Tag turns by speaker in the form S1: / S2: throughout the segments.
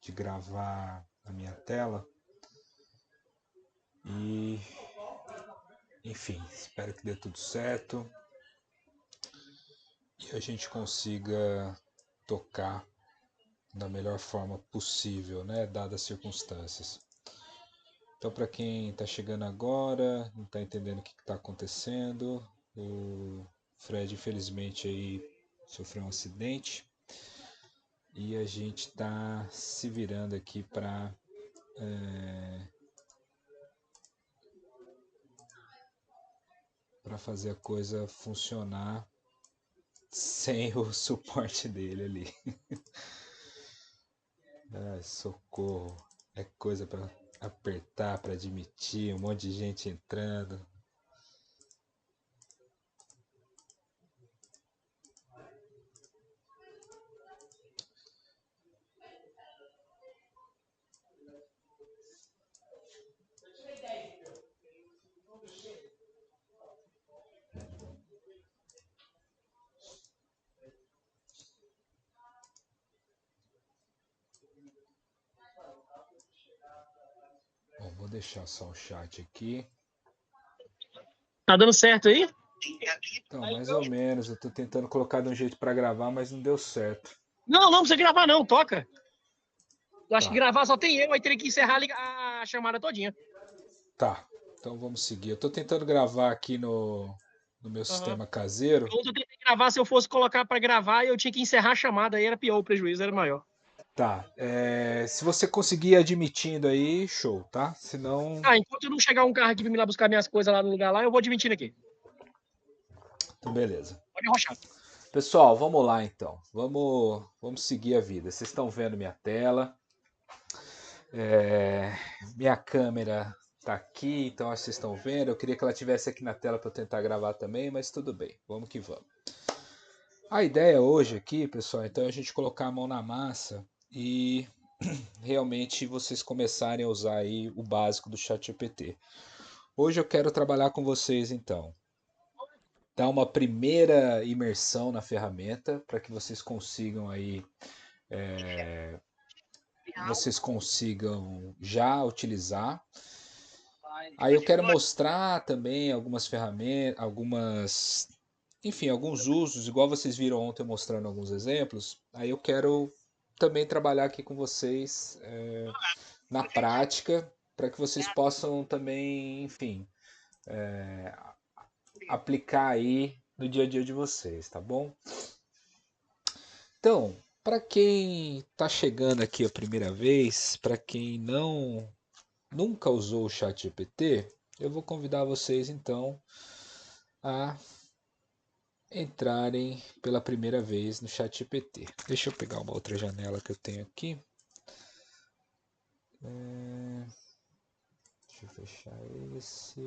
S1: de gravar a minha tela. E, enfim, espero que dê tudo certo e a gente consiga tocar da melhor forma possível, né, dadas as circunstâncias. Então, para quem está chegando agora, não está entendendo o que está acontecendo, o Fred, infelizmente, aí sofreu um acidente e a gente está se virando aqui para fazer a coisa funcionar sem o suporte dele ali. Ai, socorro. É coisa para apertar, para admitir, um monte de gente entrando. Bom, vou deixar só o chat aqui.
S2: Tá dando certo aí?
S1: Então, mais ou menos. Eu tô tentando colocar de um jeito para gravar, mas não deu certo.
S2: Não precisa gravar não, toca. Eu acho que
S1: Tá,
S2: gravar só tem eu, aí teria que encerrar a chamada todinha.
S1: tá. Então vamos seguir. Eu tô tentando gravar aqui no meu sistema caseiro.
S2: Ontem eu tentei gravar, se eu fosse colocar pra gravar, eu tinha que encerrar a chamada, aí era pior, o prejuízo era maior.
S1: Tá. Se você conseguir ir admitindo aí, show, tá? Senão.
S2: Enquanto não chegar um carro aqui pra me lá buscar minhas coisas lá no lugar lá, eu vou admitindo aqui.
S1: Então, beleza.
S2: Pode arrochar.
S1: Pessoal, vamos lá então. Vamos seguir a vida. Vocês estão vendo minha tela. Minha câmera tá aqui, então acho que vocês estão vendo. Eu queria que ela tivesse aqui na tela para eu tentar gravar também, mas tudo bem. Vamos que vamos. A ideia hoje aqui, pessoal, então é a gente colocar a mão na massa e realmente vocês começarem a usar aí o básico do ChatGPT. Hoje eu quero trabalhar com vocês então. Dar uma primeira imersão na ferramenta para que vocês consigam aí já utilizar. Aí eu quero mostrar também algumas ferramentas, enfim, alguns usos, igual vocês viram ontem mostrando alguns exemplos. Aí eu quero também trabalhar aqui com vocês na prática, para que vocês possam também, enfim, aplicar aí no dia a dia de vocês, tá bom? Então, para quem está chegando aqui a primeira vez, para quem nunca usou o ChatGPT, eu vou convidar vocês então a entrarem pela primeira vez no ChatGPT. Deixa eu pegar uma outra janela que eu tenho aqui. Deixa eu fechar esse.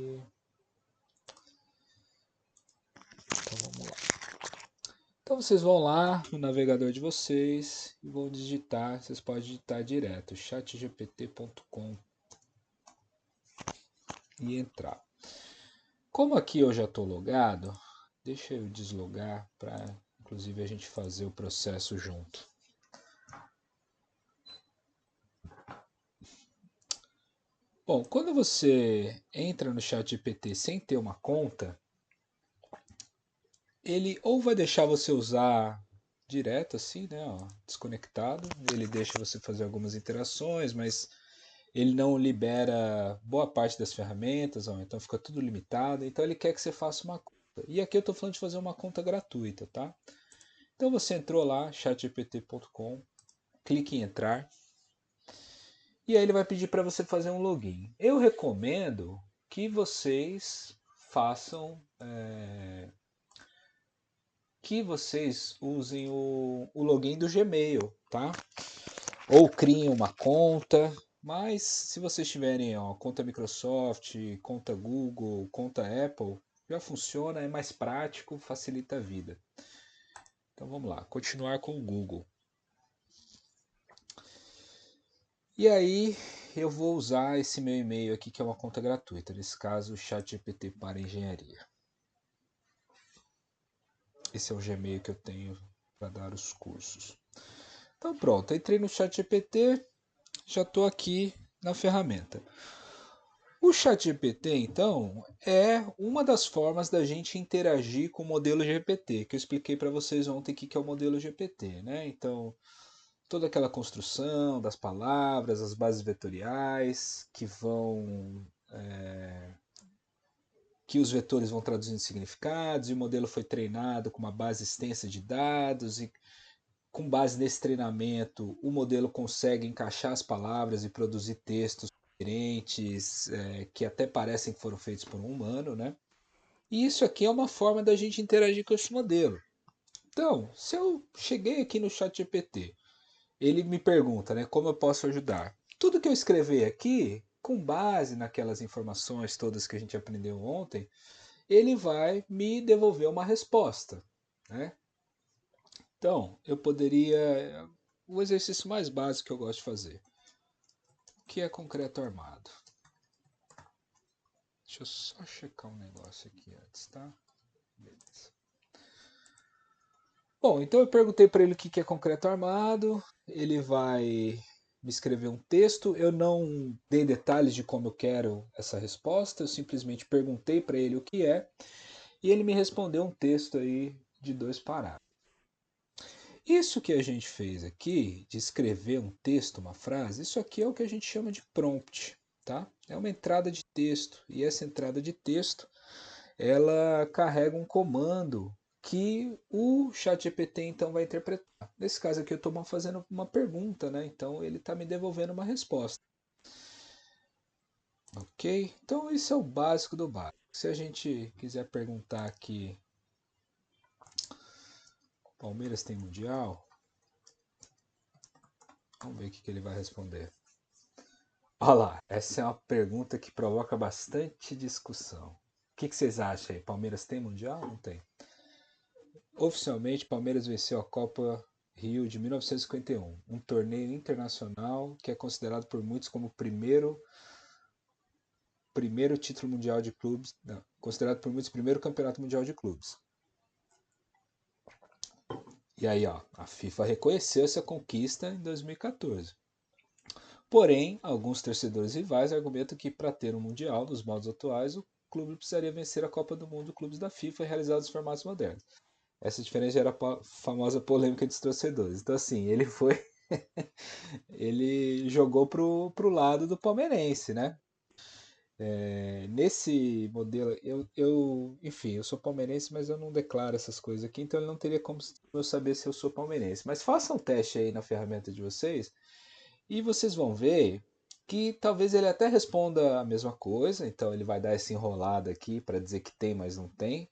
S1: Então vamos lá. Então vocês vão lá no navegador de vocês e vão digitar. Vocês podem digitar direto chatgpt.com e entrar. Como aqui eu já estou logado, deixa eu deslogar para inclusive a gente fazer o processo junto. Bom, quando você entra no ChatGPT sem ter uma conta, ele ou vai deixar você usar direto assim, né, ó, desconectado, ele deixa você fazer algumas interações, mas ele não libera boa parte das ferramentas, ó, então fica tudo limitado, então ele quer que você faça uma conta. E aqui eu estou falando de fazer uma conta gratuita, tá? Então você entrou lá, chatgpt.com, clique em entrar, e aí ele vai pedir para você fazer um login. Eu recomendo que vocês façam que vocês usem o login do Gmail, tá? Ou criem uma conta, mas se vocês tiverem conta Microsoft, conta Google, conta Apple, já funciona, é mais prático, facilita a vida. Então vamos lá, continuar com o Google. E aí eu vou usar esse meu e-mail aqui que é uma conta gratuita, nesse caso ChatGPT para Engenharia. Esse é o Gmail que eu tenho para dar os cursos. Então pronto, entrei no ChatGPT, já estou aqui na ferramenta. O ChatGPT, então, é uma das formas da gente interagir com o modelo GPT, que eu expliquei para vocês ontem o que é o modelo GPT, né? Então, toda aquela construção das palavras, as bases vetoriais, que os vetores vão traduzindo significados, e o modelo foi treinado com uma base extensa de dados, e com base nesse treinamento, o modelo consegue encaixar as palavras e produzir textos diferentes, que até parecem que foram feitos por um humano, né? E isso aqui é uma forma da gente interagir com esse modelo. Então, se eu cheguei aqui no ChatGPT, ele me pergunta, né, como eu posso ajudar? Tudo que eu escrever aqui, com base naquelas informações todas que a gente aprendeu ontem, ele vai me devolver uma resposta, né? Então, eu poderia. O exercício mais básico que eu gosto de fazer. O que é concreto armado? Deixa eu só checar um negócio aqui antes, tá? Beleza. Bom, então eu perguntei para ele o que é concreto armado. Ele vai me escrever um texto. Eu não dei detalhes de como eu quero essa resposta. Eu simplesmente perguntei para ele o que é. E ele me respondeu um texto aí de 2 parágrafos. Isso que a gente fez aqui, de escrever um texto, uma frase, isso aqui é o que a gente chama de prompt, tá? É uma entrada de texto, e essa entrada de texto, ela carrega um comando que o ChatGPT então vai interpretar. Nesse caso aqui eu estou fazendo uma pergunta, né? Então ele está me devolvendo uma resposta. Ok? Então isso é o básico do básico. Se a gente quiser perguntar aqui, Palmeiras tem mundial? Vamos ver o que ele vai responder. Olha lá, essa é uma pergunta que provoca bastante discussão. O que vocês acham aí? Palmeiras tem mundial? Não tem. Oficialmente, Palmeiras venceu a Copa Rio de 1951, um torneio internacional que é considerado por muitos como o primeiro título mundial de clubes, não, considerado por muitos o primeiro campeonato mundial de clubes. E aí, ó, a FIFA reconheceu essa conquista em 2014. Porém, alguns torcedores rivais argumentam que para ter um mundial nos moldes atuais, o clube precisaria vencer a Copa do Mundo clubes da FIFA e realizar os formatos modernos. Essa diferença gera a famosa polêmica dos torcedores. Então, assim, ele foi. Ele jogou pro lado do palmeirense, né? Nesse modelo, enfim, eu sou palmeirense, mas eu não declaro essas coisas aqui, então ele não teria como eu saber se eu sou palmeirense. Mas façam um teste aí na ferramenta de vocês e vocês vão ver que talvez ele até responda a mesma coisa, então ele vai dar essa enrolada aqui para dizer que tem, mas não tem.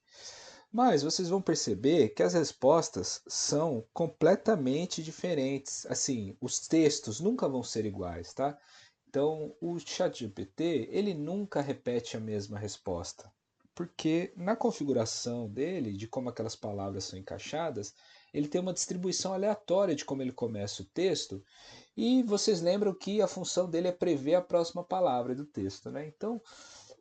S1: Mas vocês vão perceber que as respostas são completamente diferentes. Assim, os textos nunca vão ser iguais, tá? Então, o ChatGPT, ele nunca repete a mesma resposta, porque na configuração dele, de como aquelas palavras são encaixadas, ele tem uma distribuição aleatória de como ele começa o texto, e vocês lembram que a função dele é prever a próxima palavra do texto, né? Então,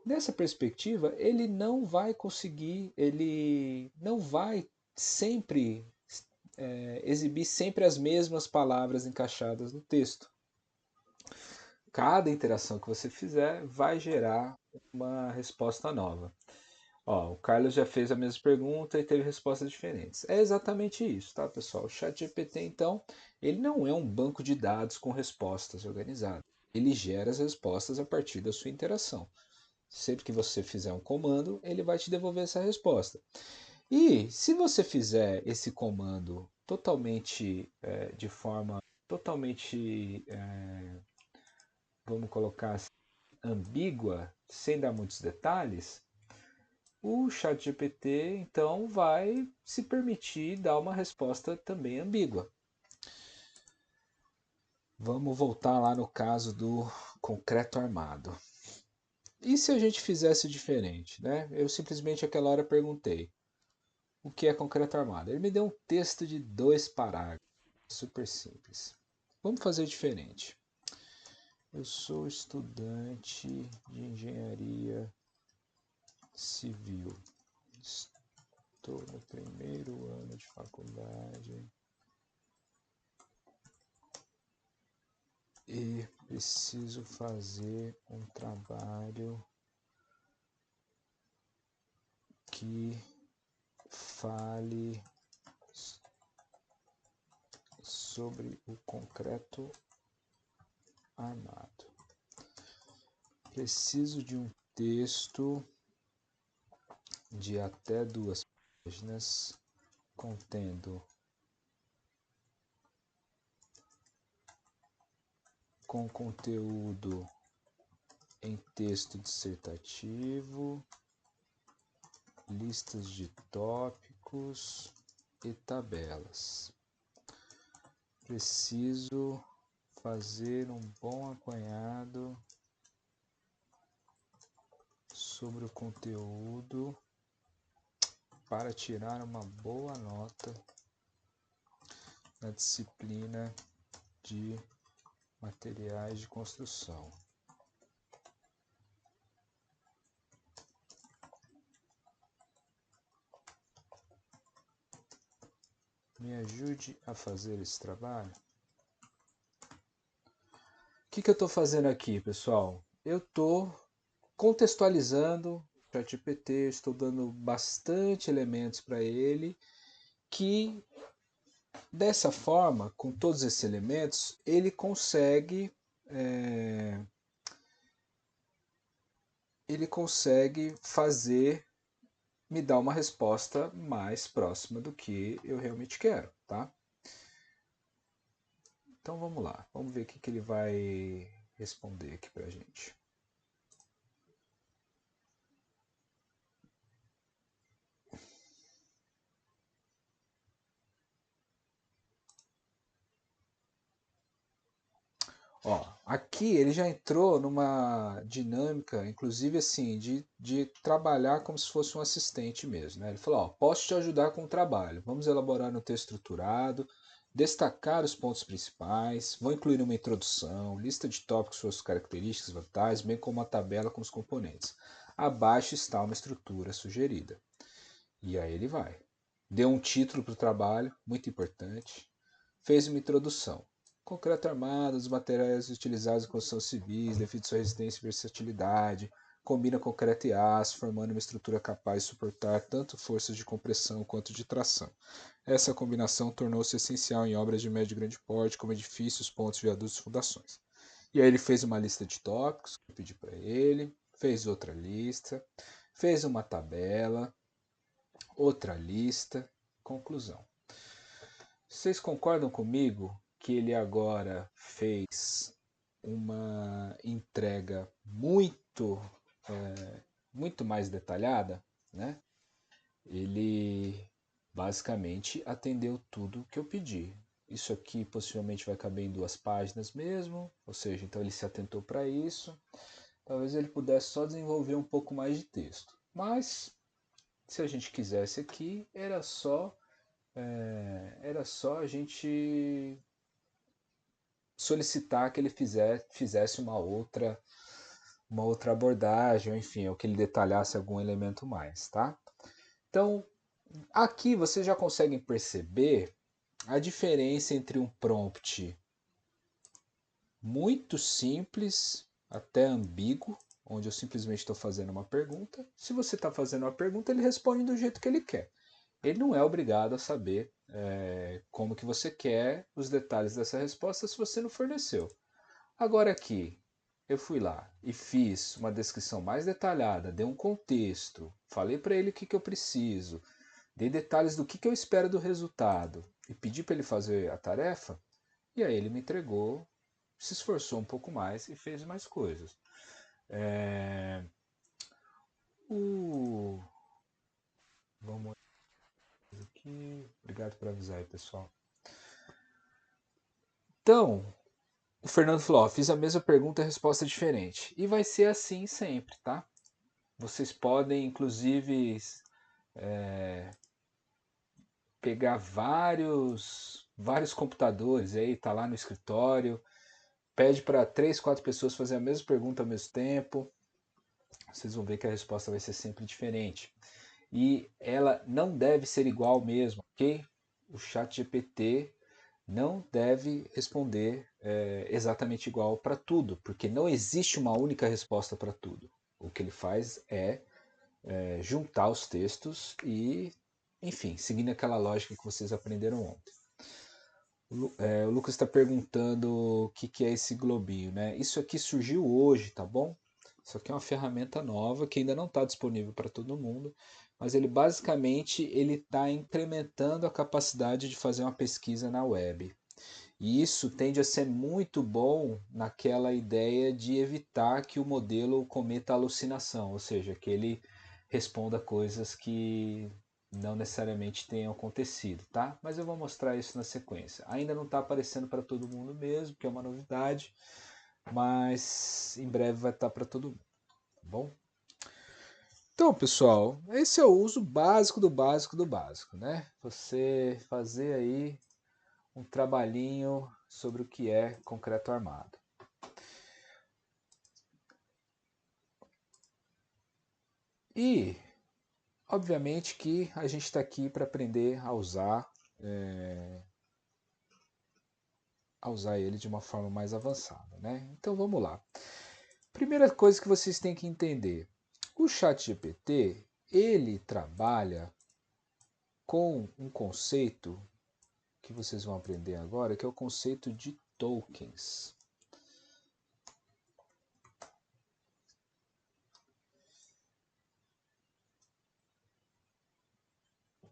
S1: nessa perspectiva, ele não vai conseguir, ele não vai sempre exibir sempre as mesmas palavras encaixadas no texto. Cada interação que você fizer vai gerar uma resposta nova. Ó, o Carlos já fez a mesma pergunta e teve respostas diferentes. É exatamente isso, tá, pessoal? O ChatGPT, então, ele não é um banco de dados com respostas organizadas. Ele gera as respostas a partir da sua interação. Sempre que você fizer um comando, ele vai te devolver essa resposta. E se você fizer esse comando totalmente de forma totalmente, vamos colocar assim, ambígua, sem dar muitos detalhes, o ChatGPT então vai se permitir dar uma resposta também ambígua. Vamos voltar lá no caso do concreto armado. E se a gente fizesse diferente, né? Eu simplesmente aquela hora perguntei: o que é concreto armado? Ele me deu um texto de 2 parágrafos, super simples. Vamos fazer diferente. Eu sou estudante de engenharia civil. Estou no primeiro ano de faculdade e Preciso fazer um trabalho que fale sobre o concreto armado. Preciso de um texto de até 2 páginas contendo com conteúdo em texto dissertativo, listas de tópicos e tabelas. Preciso fazer um bom apanhado sobre o conteúdo para tirar uma boa nota na disciplina de materiais de construção. Me ajude a fazer esse trabalho. O que eu estou fazendo aqui, pessoal? Eu estou contextualizando o ChatGPT, estou dando bastante elementos para ele, que dessa forma, com todos esses elementos, ele consegue fazer, me dar uma resposta mais próxima do que eu realmente quero, tá? Então vamos lá, vamos ver o que ele vai responder aqui pra gente. Ó, aqui ele já entrou numa dinâmica, inclusive assim, de trabalhar como se fosse um assistente mesmo, né? Ele falou, ó, posso te ajudar com o trabalho, vamos elaborar um texto estruturado, destacar os pontos principais, vou incluir uma introdução, lista de tópicos, suas características, vantagens, bem como uma tabela com os componentes. Abaixo está uma estrutura sugerida. E aí ele vai. Deu um título para o trabalho, muito importante. Fez uma introdução. Concreto armado, os materiais utilizados em construção civis, devido sua resistência e versatilidade, combina concreto e aço, formando uma estrutura capaz de suportar tanto forças de compressão quanto de tração. Essa combinação tornou-se essencial em obras de médio e grande porte, como edifícios, pontes, viadutos e fundações. E aí ele fez uma lista de tópicos, que eu pedi para ele, fez outra lista, fez uma tabela, outra lista, conclusão. Vocês concordam comigo que ele agora fez uma entrega muito mais detalhada, né? Ele basicamente atendeu tudo que eu pedi. Isso aqui possivelmente vai caber em 2 páginas mesmo, ou seja, então ele se atentou para isso. Talvez ele pudesse só desenvolver um pouco mais de texto, mas se a gente quisesse aqui, era só a gente solicitar que ele fizesse uma outra abordagem, ou enfim, ou que ele detalhasse algum elemento mais, tá? Então, aqui vocês já conseguem perceber a diferença entre um prompt muito simples, até ambíguo, onde eu simplesmente estou fazendo uma pergunta. Se você está fazendo uma pergunta, ele responde do jeito que ele quer. Ele não é obrigado a saber como que você quer os detalhes dessa resposta se você não forneceu. Agora aqui, eu fui lá e fiz uma descrição mais detalhada, dei um contexto, falei para ele o que eu preciso, dei detalhes do que eu espero do resultado e pedi para ele fazer a tarefa, e aí ele me entregou, se esforçou um pouco mais e fez mais coisas. Vamos aqui. Obrigado por avisar aí, pessoal. Então, o Fernando falou, ó, fiz a mesma pergunta e a resposta é diferente. E vai ser assim sempre, tá? Vocês podem, inclusive, pegar vários computadores aí, tá lá no escritório, pede para 3, 4 pessoas fazer a mesma pergunta ao mesmo tempo. Vocês vão ver que a resposta vai ser sempre diferente. E ela não deve ser igual mesmo, ok? O ChatGPT não deve responder exatamente igual para tudo, porque não existe uma única resposta para tudo. O que ele faz é juntar os textos e, enfim, seguindo aquela lógica que vocês aprenderam ontem. O Lucas está perguntando o que é esse globinho, né? Isso aqui surgiu hoje, tá bom? Isso aqui é uma ferramenta nova que ainda não está disponível para todo mundo, mas ele basicamente ele está incrementando a capacidade de fazer uma pesquisa na web. E isso tende a ser muito bom naquela ideia de evitar que o modelo cometa alucinação, ou seja, que ele responda coisas que não necessariamente tenham acontecido, tá? Mas eu vou mostrar isso na sequência. Ainda não está aparecendo para todo mundo mesmo, que é uma novidade, mas em breve vai estar para todo mundo, tá bom? Então, pessoal, esse é o uso básico do básico do básico, né? Você fazer aí um trabalhinho sobre o que é concreto armado. E, obviamente, que a gente está aqui para aprender a usar ele de uma forma mais avançada, né? Então, vamos lá. Primeira coisa que vocês têm que entender. O ChatGPT, ele trabalha com um conceito que vocês vão aprender agora, que é o conceito de tokens.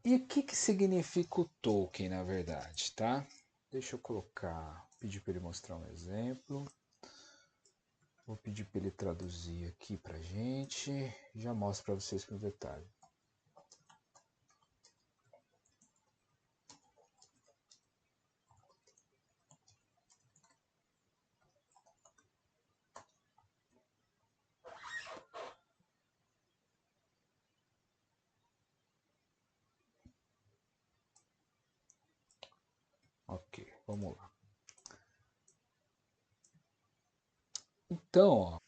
S1: E o que significa o token, na verdade, tá? Deixa eu pedir para ele mostrar um exemplo. Vou pedir para ele traduzir aqui pra gente. Já mostro para vocês com detalhe. Ok, vamos lá. Então, ó,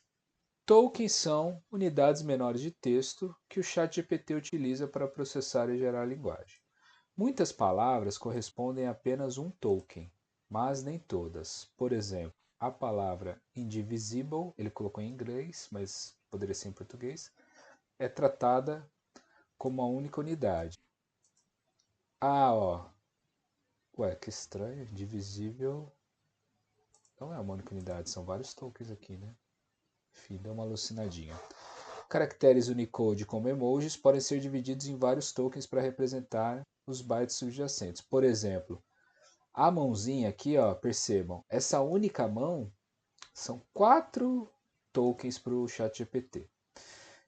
S1: tokens são unidades menores de texto que o ChatGPT utiliza para processar e gerar linguagem. Muitas palavras correspondem a apenas um token, mas nem todas. Por exemplo, a palavra indivisible, ele colocou em inglês, mas poderia ser em português, é tratada como uma única unidade. Ah, ó. Ué, que estranho. Divisível não é uma única unidade, são vários tokens aqui, né? Enfim, deu uma alucinadinha. Caracteres Unicode como emojis podem ser divididos em vários tokens para representar os bytes subjacentes. Por exemplo, a mãozinha aqui, ó, percebam, essa única mão são 4 tokens para o ChatGPT.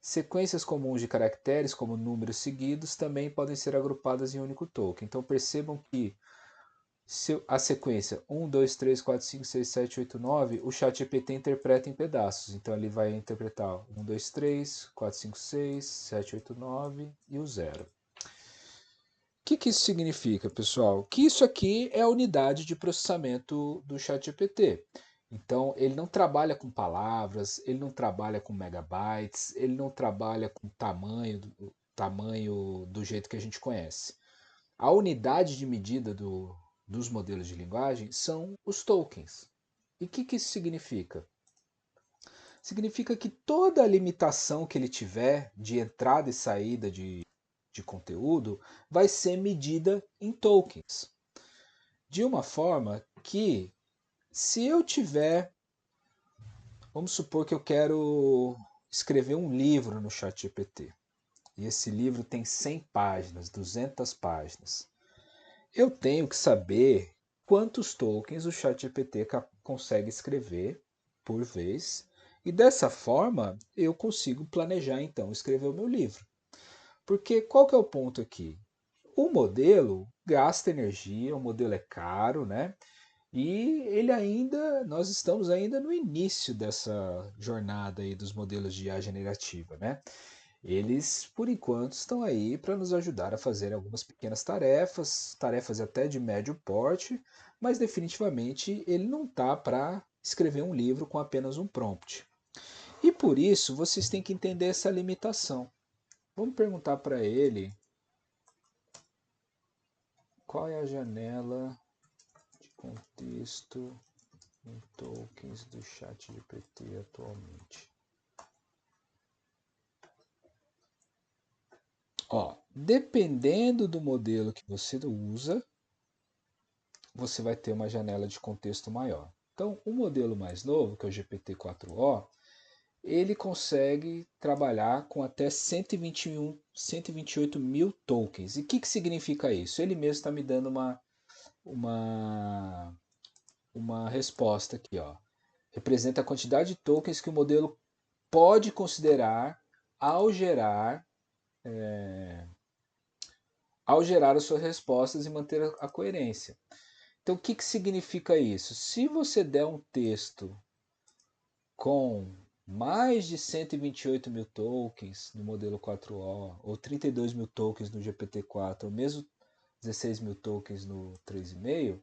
S1: Sequências comuns de caracteres, como números seguidos, também podem ser agrupadas em um único token. Então percebam que a sequência 1, 2, 3, 4, 5, 6, 7, 8, 9, o ChatGPT interpreta em pedaços. Então ele vai interpretar 1, 2, 3, 4, 5, 6, 7, 8, 9 e o 0. O que isso significa, pessoal? Que isso aqui é a unidade de processamento do ChatGPT. Então, ele não trabalha com palavras, ele não trabalha com megabytes, ele não trabalha com tamanho do jeito que a gente conhece. A unidade de medida dos modelos de linguagem são os tokens. E o que isso significa? Significa que toda a limitação que ele tiver de entrada e saída de conteúdo vai ser medida em tokens. De uma forma que, se eu tiver, vamos supor que eu quero escrever um livro no ChatGPT, e esse livro tem 100 páginas, 200 páginas. Eu tenho que saber quantos tokens o ChatGPT consegue escrever por vez, e dessa forma eu consigo planejar então escrever o meu livro. Porque qual que é o ponto aqui? O modelo gasta energia, o modelo é caro, né? E nós estamos ainda no início dessa jornada aí dos modelos de IA generativa, né? Eles, por enquanto, estão aí para nos ajudar a fazer algumas pequenas tarefas, tarefas até de médio porte, mas definitivamente ele não está para escrever um livro com apenas um prompt. E por isso vocês têm que entender essa limitação. Vamos perguntar para ele qual é a janela de contexto em tokens do ChatGPT atualmente. Ó, dependendo do modelo que você usa, você vai ter uma janela de contexto maior. Então, o modelo mais novo, que é o GPT-4o, ele consegue trabalhar com até 128 mil tokens. E o que significa isso? Ele mesmo está me dando uma resposta aqui. Ó. Representa a quantidade de tokens que o modelo pode considerar ao gerar as suas respostas e manter a coerência. Então, o que significa isso? Se você der um texto com mais de 128 mil tokens no modelo 4o, ou 32 mil tokens no GPT-4, ou mesmo 16 mil tokens no 3,5,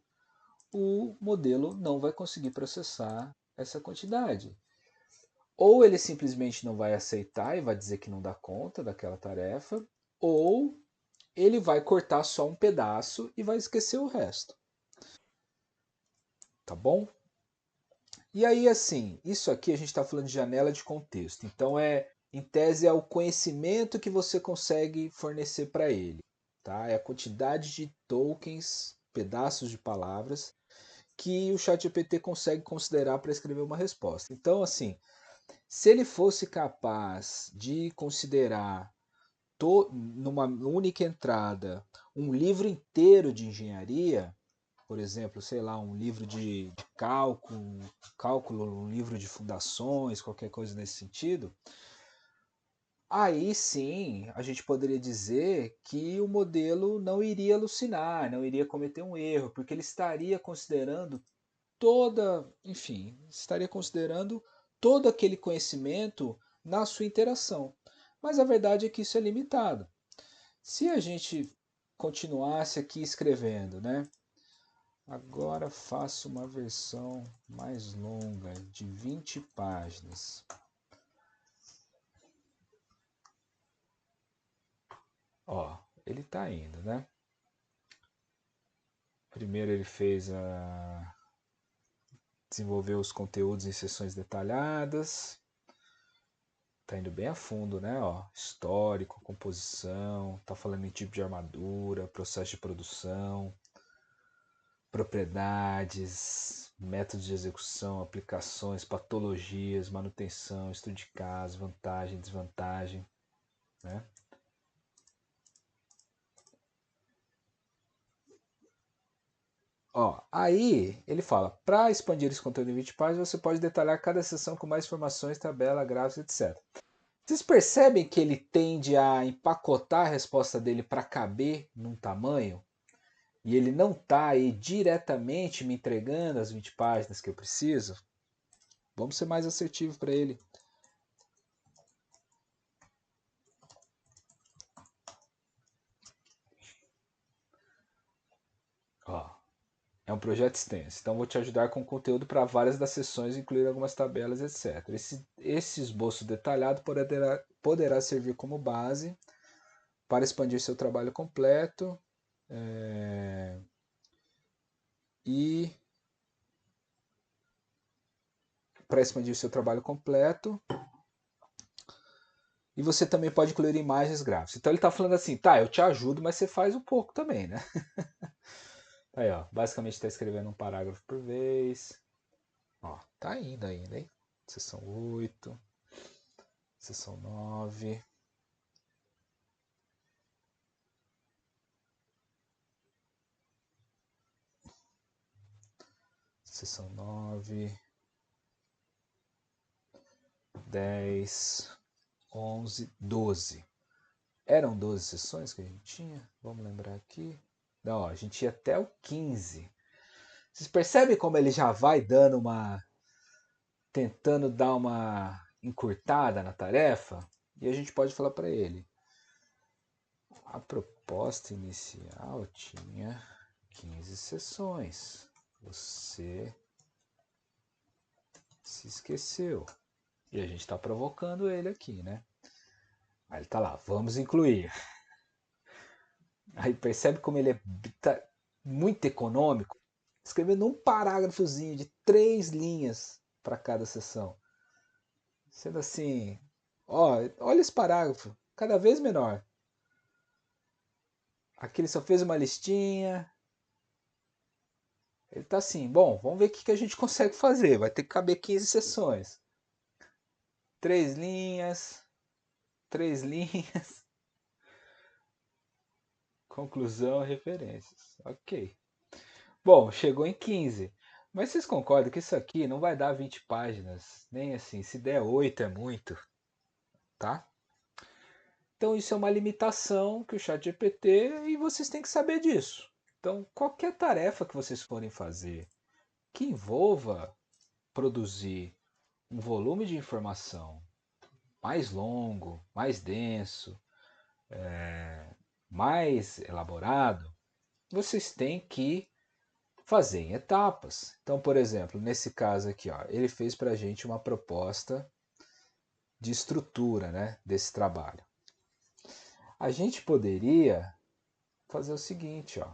S1: o modelo não vai conseguir processar essa quantidade. Ou ele simplesmente não vai aceitar e vai dizer que não dá conta daquela tarefa, ou ele vai cortar só um pedaço e vai esquecer o resto. Tá bom? E aí, assim, isso aqui a gente está falando de janela de contexto. Então, em tese, é o conhecimento que você consegue fornecer para ele. Tá? É a quantidade de tokens, pedaços de palavras, que o ChatGPT consegue considerar para escrever uma resposta. Então, assim, se ele fosse capaz de considerar numa única entrada um livro inteiro de engenharia, por exemplo, sei lá, um livro de cálculo, um livro de fundações, qualquer coisa nesse sentido, aí sim a gente poderia dizer que o modelo não iria alucinar, não iria cometer um erro, porque ele estaria considerando estaria considerando todo aquele conhecimento na sua interação. Mas a verdade é que isso é limitado. Se a gente continuasse aqui escrevendo, né? Agora faço uma versão mais longa, de 20 páginas. Ó, ele está indo, né? Primeiro ele desenvolveu os conteúdos em sessões detalhadas. Tá indo bem a fundo, né? Ó, histórico, composição, tá falando em tipo de armadura, processo de produção, propriedades, métodos de execução, aplicações, patologias, manutenção, estudo de caso, vantagem, desvantagem, né? Ó, aí ele fala, para expandir esse conteúdo em 20 páginas, você pode detalhar cada seção com mais informações, tabela, gráficos, etc. Vocês percebem que ele tende a empacotar a resposta dele para caber num tamanho? E ele não está aí diretamente me entregando as 20 páginas que eu preciso? Vamos ser mais assertivos para ele. Ó, é um projeto extenso, então vou te ajudar com conteúdo para várias das sessões, incluir algumas tabelas, etc. Esse esboço detalhado poderá servir como base para expandir seu trabalho completo e para expandir seu trabalho completo. E você também pode incluir imagens gráficas. Então ele está falando assim, tá, eu te ajudo, mas você faz um pouco também, né? Aí, ó, basicamente está escrevendo um parágrafo por vez. Ó, tá indo ainda, hein? Seção 8, seção 9. Seção 9, 10, 11, 12. Eram 12 sessões que a gente tinha? Vamos lembrar aqui. Não, ó, a gente ia até o 15. Vocês percebem como ele já vai tentando dar uma encurtada na tarefa? E a gente pode falar para ele. A proposta inicial tinha 15 sessões. Você se esqueceu. E a gente está provocando ele aqui, né? Aí ele tá lá, vamos incluir. Aí percebe como ele é muito econômico? escrevendo um parágrafozinho de 3 linhas para cada seção. Sendo assim, ó, olha esse parágrafo, cada vez menor. Aqui ele só fez uma listinha. Ele tá assim, bom, vamos ver o que a gente consegue fazer. Vai ter que caber 15 sessões. 3 linhas, 3 linhas. Conclusão, referências. Ok. Bom, chegou em 15. Mas vocês concordam que isso aqui não vai dar 20 páginas? Nem assim, se der 8 é muito, tá? Então isso é uma limitação que o ChatGPT e vocês têm que saber disso. Então, qualquer tarefa que vocês forem fazer que envolva produzir um volume de informação mais longo, mais denso, mais elaborado, vocês têm que fazer em etapas. Então, por exemplo, nesse caso aqui, ó, ele fez para a gente uma proposta de estrutura, né, desse trabalho. A gente poderia fazer o seguinte, ó.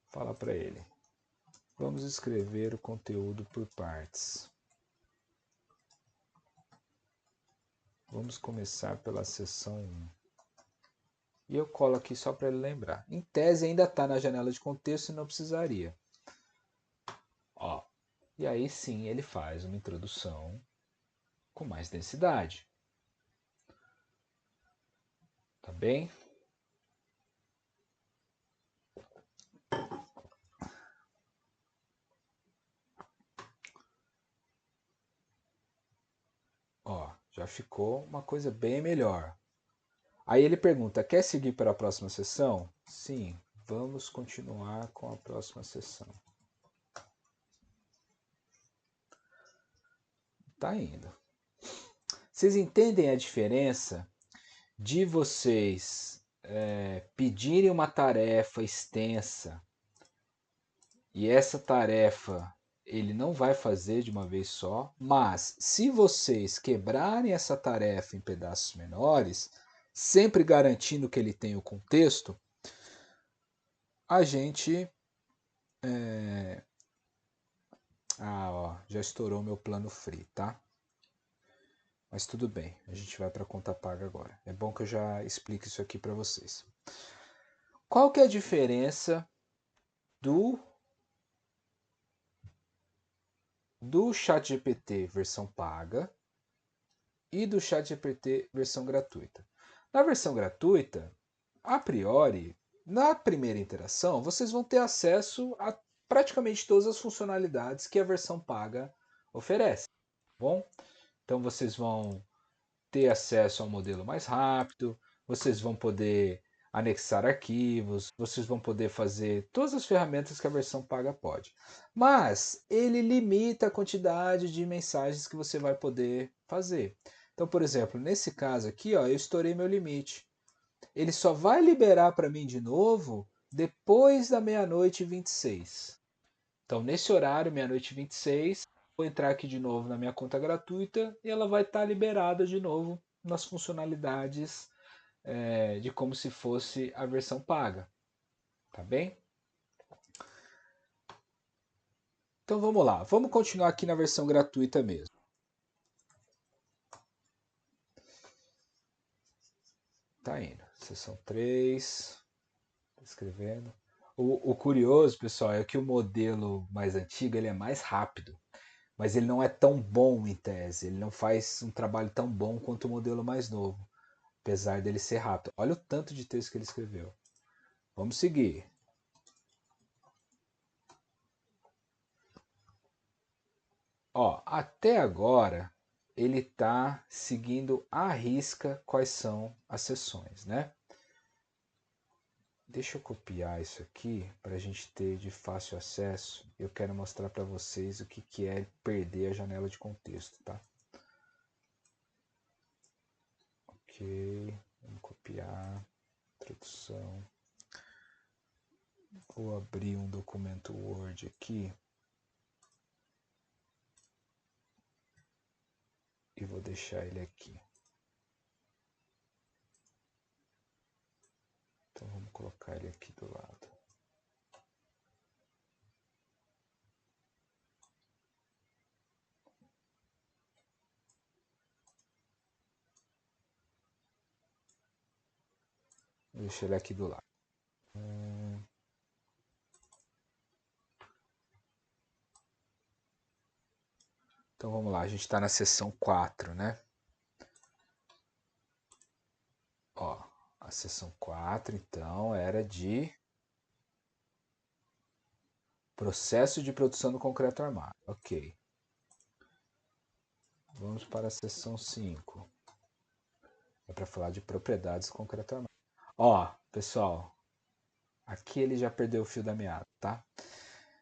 S1: Fala para ele. Vamos escrever o conteúdo por partes. Vamos começar pela seção 1. E eu colo aqui só para ele lembrar. Em tese ainda está na janela de contexto e não precisaria. Ó, e aí sim ele faz uma introdução com mais densidade. Tá bem? Ó, já ficou uma coisa bem melhor. Aí ele pergunta, quer seguir para a próxima sessão? Sim, vamos continuar com a próxima sessão. Tá indo. Vocês entendem a diferença de vocês pedirem uma tarefa extensa e essa tarefa ele não vai fazer de uma vez só, mas se vocês quebrarem essa tarefa em pedaços menores, sempre garantindo que ele tem o contexto, a gente... ó, já estourou meu plano free, tá? Mas tudo bem, a gente vai para a conta paga agora. É bom que eu já explique isso aqui para vocês. Qual que é a diferença do ChatGPT versão paga e do ChatGPT versão gratuita? Na versão gratuita, a priori, na primeira interação, vocês vão ter acesso a praticamente todas as funcionalidades que a versão paga oferece. Bom, então vocês vão ter acesso ao modelo mais rápido, vocês vão poder anexar arquivos, vocês vão poder fazer todas as ferramentas que a versão paga pode. Mas ele limita a quantidade de mensagens que você vai poder fazer. Então, por exemplo, nesse caso aqui, ó, eu estourei meu limite. Ele só vai liberar para mim de novo depois da meia-noite e 26. Então, nesse horário, meia-noite e 26, vou entrar aqui de novo na minha conta gratuita e ela vai estar liberada de novo nas funcionalidades de como se fosse a versão paga. Tá bem? Então vamos lá, vamos continuar aqui na versão gratuita mesmo. Tá indo. Seção 3. Tá escrevendo. O curioso, pessoal, é que o modelo mais antigo ele é mais rápido. Mas ele não é tão bom em tese. Ele não faz um trabalho tão bom quanto o modelo mais novo. Apesar dele ser rápido. Olha o tanto de texto que ele escreveu. Vamos seguir. Ó, até agora ele está seguindo à risca quais são as sessões, né? Deixa eu copiar isso aqui para a gente ter de fácil acesso. Eu quero mostrar para vocês o que é perder a janela de contexto, tá? Ok, vamos copiar, tradução. Vou abrir um documento Word aqui. E vou deixar ele aqui. Então vamos colocar ele aqui do lado. Deixa ele aqui do lado. Então vamos lá, a gente está na seção 4, né? Ó, a seção 4, então, era de processo de produção do concreto armado. Ok. Vamos para a seção 5. É para falar de propriedades do concreto armado. Ó, pessoal, aqui ele já perdeu o fio da meada, tá?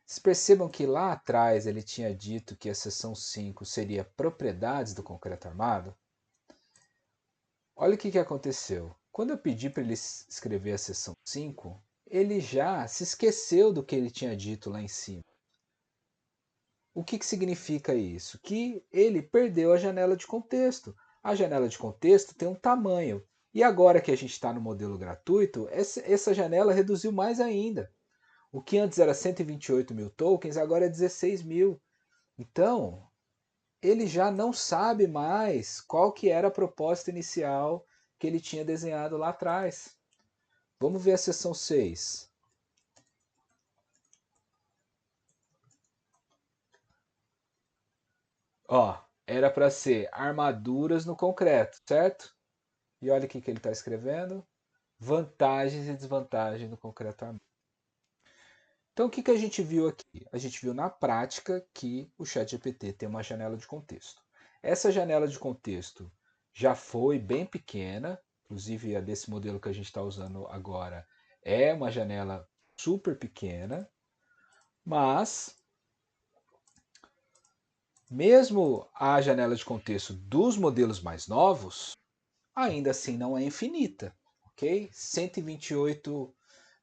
S1: Vocês percebam que lá atrás ele tinha dito que a seção 5 seria propriedades do concreto armado? Olha o que aconteceu. Quando eu pedi para ele escrever a seção 5, ele já se esqueceu do que ele tinha dito lá em cima. O que significa isso? Que ele perdeu a janela de contexto. A janela de contexto tem um tamanho. E agora que a gente está no modelo gratuito, essa janela reduziu mais ainda. O que antes era 128 mil tokens, agora é 16 mil. Então, ele já não sabe mais qual que era a proposta inicial que ele tinha desenhado lá atrás. Vamos ver a seção 6. Ó, era para ser armaduras no concreto, certo? E olha o que ele está escrevendo. Vantagens e desvantagens do concreto armado. Então, o que a gente viu aqui? A gente viu na prática que o ChatGPT tem uma janela de contexto. Essa janela de contexto já foi bem pequena, inclusive a desse modelo que a gente está usando agora é uma janela super pequena, mas mesmo a janela de contexto dos modelos mais novos, ainda assim não é infinita, ok? 128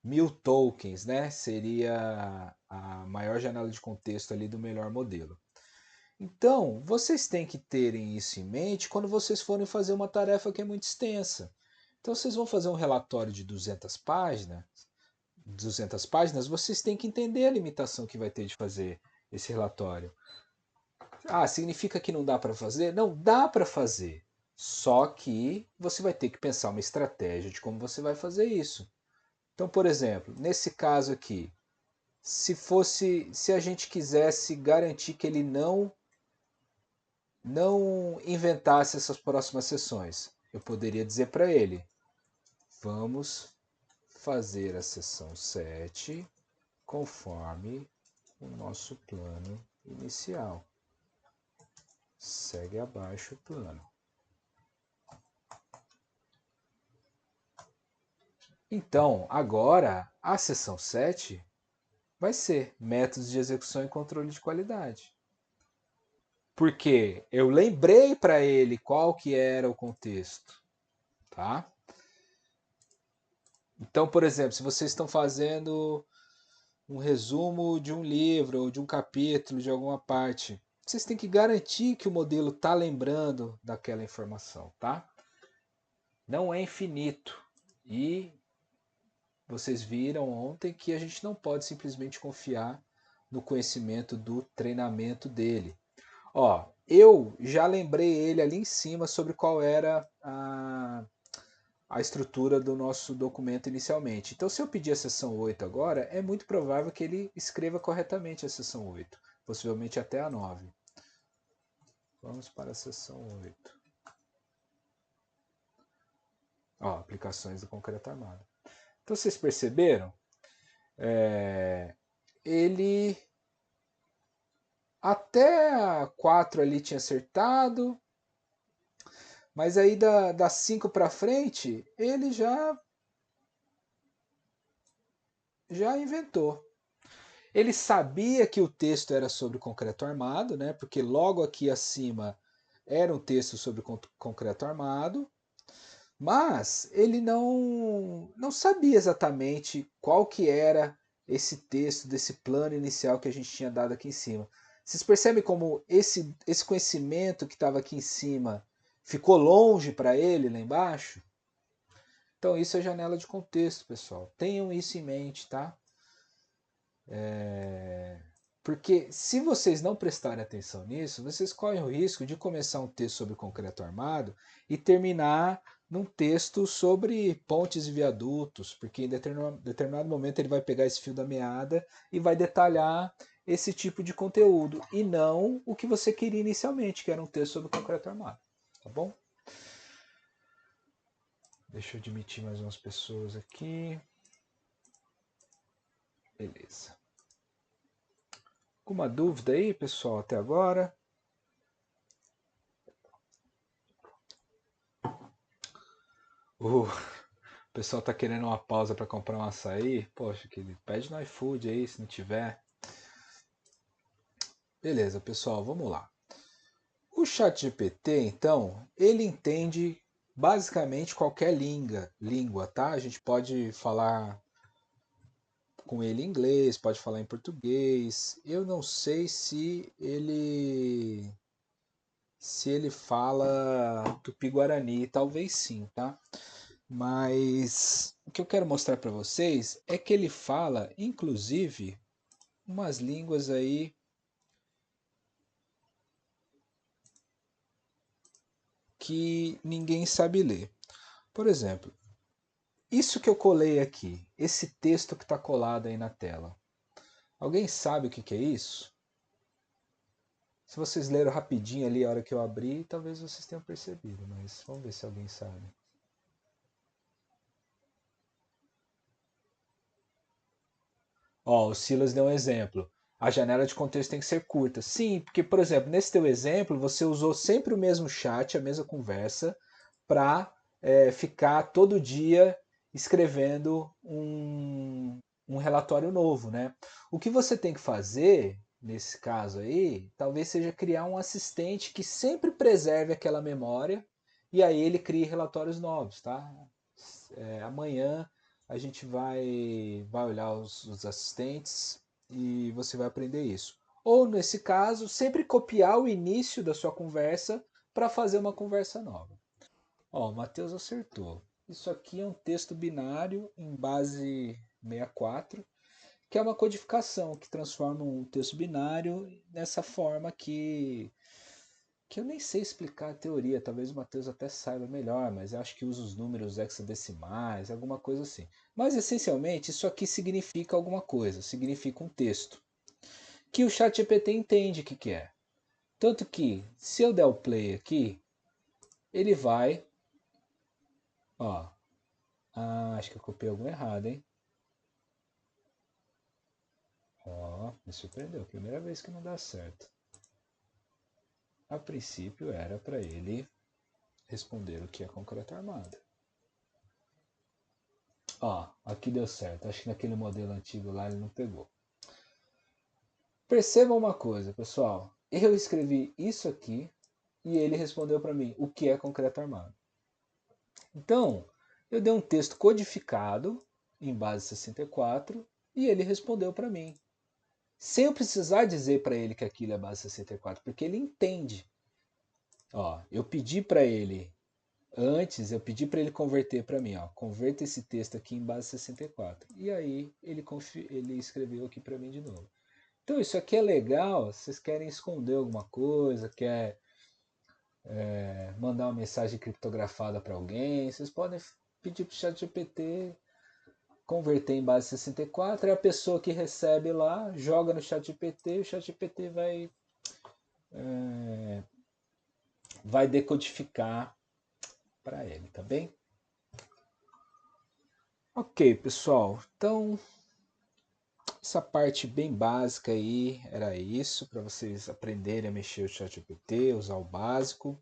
S1: mil tokens, né? Seria a maior janela de contexto ali do melhor modelo. Então, vocês têm que terem isso em mente quando vocês forem fazer uma tarefa que é muito extensa. Então, vocês vão fazer um relatório de 200 páginas, vocês têm que entender a limitação que vai ter de fazer esse relatório. Ah, significa que não dá para fazer? Não, dá para fazer. Só que você vai ter que pensar uma estratégia de como você vai fazer isso. Então, por exemplo, nesse caso aqui, se a gente quisesse garantir que ele não inventasse essas próximas sessões, eu poderia dizer para ele: vamos fazer a sessão 7 conforme o nosso plano inicial. Segue abaixo o plano. Então, agora, a sessão 7 vai ser métodos de execução e controle de qualidade. Porque eu lembrei para ele qual que era o contexto, tá? Então, por exemplo, se vocês estão fazendo um resumo de um livro ou de um capítulo de alguma parte, vocês têm que garantir que o modelo está lembrando daquela informação, tá? Não é infinito. E vocês viram ontem que a gente não pode simplesmente confiar no conhecimento do treinamento dele. Ó, eu já lembrei ele ali em cima sobre qual era a estrutura do nosso documento inicialmente. Então, se eu pedir a seção 8 agora, é muito provável que ele escreva corretamente a seção 8, possivelmente até a 9. Vamos para a seção 8. Ó, aplicações do concreto armado. Então, vocês perceberam? Ele até a 4 ali tinha acertado, mas aí da 5 para frente, ele já inventou. Ele sabia que o texto era sobre concreto armado, né? Porque logo aqui acima era um texto sobre concreto armado, mas ele não sabia exatamente qual que era esse texto desse plano inicial que a gente tinha dado aqui em cima. Vocês percebem como esse conhecimento que estava aqui em cima ficou longe para ele lá embaixo? Então isso é janela de contexto, pessoal. Tenham isso em mente, tá? Porque se vocês não prestarem atenção nisso, vocês correm o risco de começar um texto sobre concreto armado e terminar num texto sobre pontes e viadutos, porque em determinado momento ele vai pegar esse fio da meada e vai detalhar esse tipo de conteúdo, e não o que você queria inicialmente, que era um texto sobre concreto armado. Tá bom? Deixa eu admitir mais umas pessoas aqui. Beleza. Alguma dúvida aí, pessoal, até agora? O pessoal tá querendo uma pausa para comprar um açaí. Poxa, que pede no iFood aí, se não tiver. Beleza, pessoal, vamos lá. O ChatGPT, então, ele entende basicamente qualquer língua, tá? A gente pode falar com ele em inglês, pode falar em português. Eu não sei se ele fala tupi-guarani, talvez sim, tá? Mas o que eu quero mostrar para vocês é que ele fala, inclusive, umas línguas aí que ninguém sabe ler. Por exemplo, isso que eu colei aqui, esse texto que está colado aí na tela. Alguém sabe o que, que é isso? Se vocês leram rapidinho ali a hora que eu abri, talvez vocês tenham percebido, mas vamos ver se alguém sabe. Ó, o Silas deu um exemplo. A janela de contexto tem que ser curta. Sim, porque, por exemplo, nesse teu exemplo, você usou sempre o mesmo chat, a mesma conversa, para ficar todo dia escrevendo um relatório novo, né? O que você tem que fazer, nesse caso aí, talvez seja criar um assistente que sempre preserve aquela memória e aí ele crie relatórios novos, tá? Amanhã a gente vai olhar os assistentes e você vai aprender isso. Ou, nesse caso, sempre copiar o início da sua conversa para fazer uma conversa nova. Ó, o Matheus acertou. Isso aqui é um texto binário em base 64, que é uma codificação que transforma um texto binário nessa forma que eu nem sei explicar a teoria, talvez o Matheus até saiba melhor, mas eu acho que usa os números hexadecimais, alguma coisa assim. Mas essencialmente isso aqui significa alguma coisa, significa um texto, que o ChatGPT entende o que é. Tanto que, se eu der o play aqui, ele vai. Ó, acho que eu copiei algum errado, hein? Ó, me surpreendeu, primeira vez que não dá certo. A princípio era para ele responder o que é concreto armado. Ó, aqui deu certo. Acho que naquele modelo antigo lá ele não pegou. Percebam uma coisa, pessoal. Eu escrevi isso aqui e ele respondeu para mim o que é concreto armado. Então, eu dei um texto codificado em base 64 e ele respondeu para mim. Sem eu precisar dizer para ele que aquilo é base 64, porque ele entende. Ó, eu pedi para ele antes, eu pedi para ele converter para mim, ó, converta esse texto aqui em base 64. E aí ele escreveu aqui para mim de novo. Então isso aqui é legal, vocês querem esconder alguma coisa, quer mandar uma mensagem criptografada para alguém, vocês podem pedir para o ChatGPT converter em base 64, é a pessoa que recebe lá, joga no ChatGPT, e o ChatGPT vai decodificar para ele, tá bem? Ok, pessoal, então essa parte bem básica aí era isso, para vocês aprenderem a mexer o ChatGPT, usar o básico.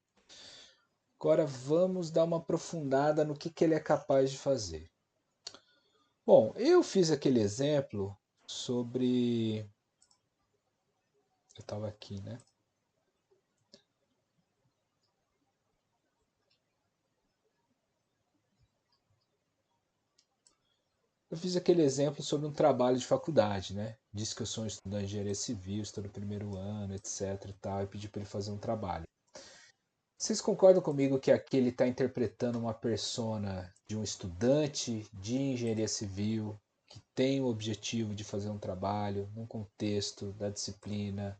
S1: Agora vamos dar uma aprofundada no que ele é capaz de fazer. Bom, eu fiz aquele exemplo sobre. Eu estava aqui, né? Eu fiz aquele exemplo sobre um trabalho de faculdade, né? Disse que eu sou um estudante de engenharia civil, estou no primeiro ano, etc. E tal, e pedi para ele fazer um trabalho. Vocês concordam comigo que aqui ele está interpretando uma persona de um estudante de engenharia civil que tem o objetivo de fazer um trabalho num contexto da disciplina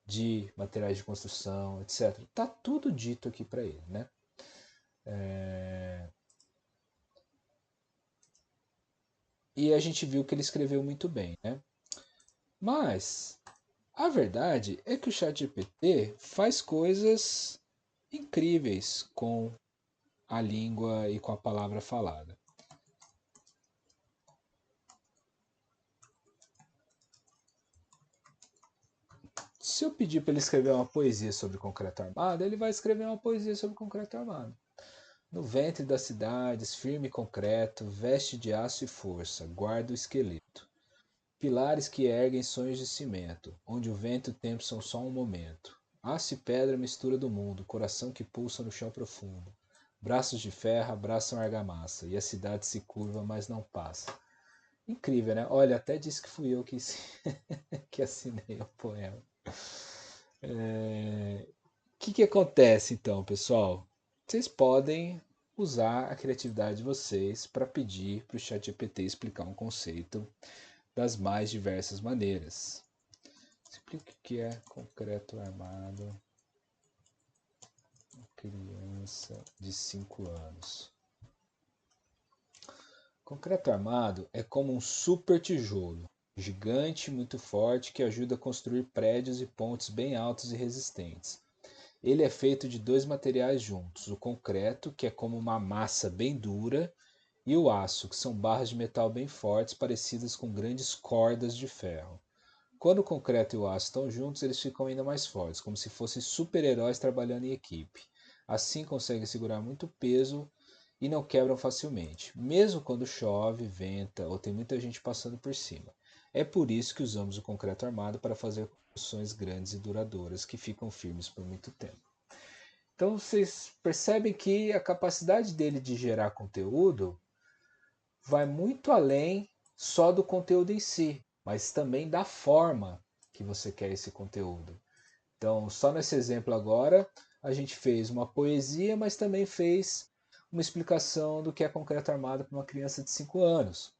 S1: de materiais de construção, etc. Tá tudo dito aqui para ele, né? E a gente viu que ele escreveu muito bem, né? Mas a verdade é que o ChatGPT faz coisas incríveis com a língua e com a palavra falada. Se eu pedir para ele escrever uma poesia sobre concreto armado, ele vai escrever uma poesia sobre concreto armado. No ventre das cidades, firme concreto, veste de aço e força, guarda o esqueleto. Pilares que erguem sonhos de cimento, onde o vento e o tempo são só um momento. Aço e pedra mistura do mundo, coração que pulsa no chão profundo. Braços de ferro abraçam a argamassa, e a cidade se curva, mas não passa. Incrível, né? Olha, até disse que fui eu que, que assinei o poema. O que acontece então, pessoal? Vocês podem usar a criatividade de vocês para pedir para o ChatGPT explicar um conceito das mais diversas maneiras. Explique o que é concreto armado. Criança de 5 anos. Concreto armado é como um super tijolo, gigante e muito forte que ajuda a construir prédios e pontes bem altos e resistentes. Ele é feito de dois materiais juntos, o concreto, que é como uma massa bem dura, e o aço, que são barras de metal bem fortes, parecidas com grandes cordas de ferro. Quando o concreto e o aço estão juntos, eles ficam ainda mais fortes, como se fossem super-heróis trabalhando em equipe. Assim conseguem segurar muito peso e não quebram facilmente, mesmo quando chove, venta ou tem muita gente passando por cima. É por isso que usamos o concreto armado para fazer construções grandes e duradouras que ficam firmes por muito tempo. Então vocês percebem que a capacidade dele de gerar conteúdo vai muito além só do conteúdo em si, mas também da forma que você quer esse conteúdo. Então, só nesse exemplo agora, a gente fez uma poesia, mas também fez uma explicação do que é concreto armado para uma criança de 5 anos.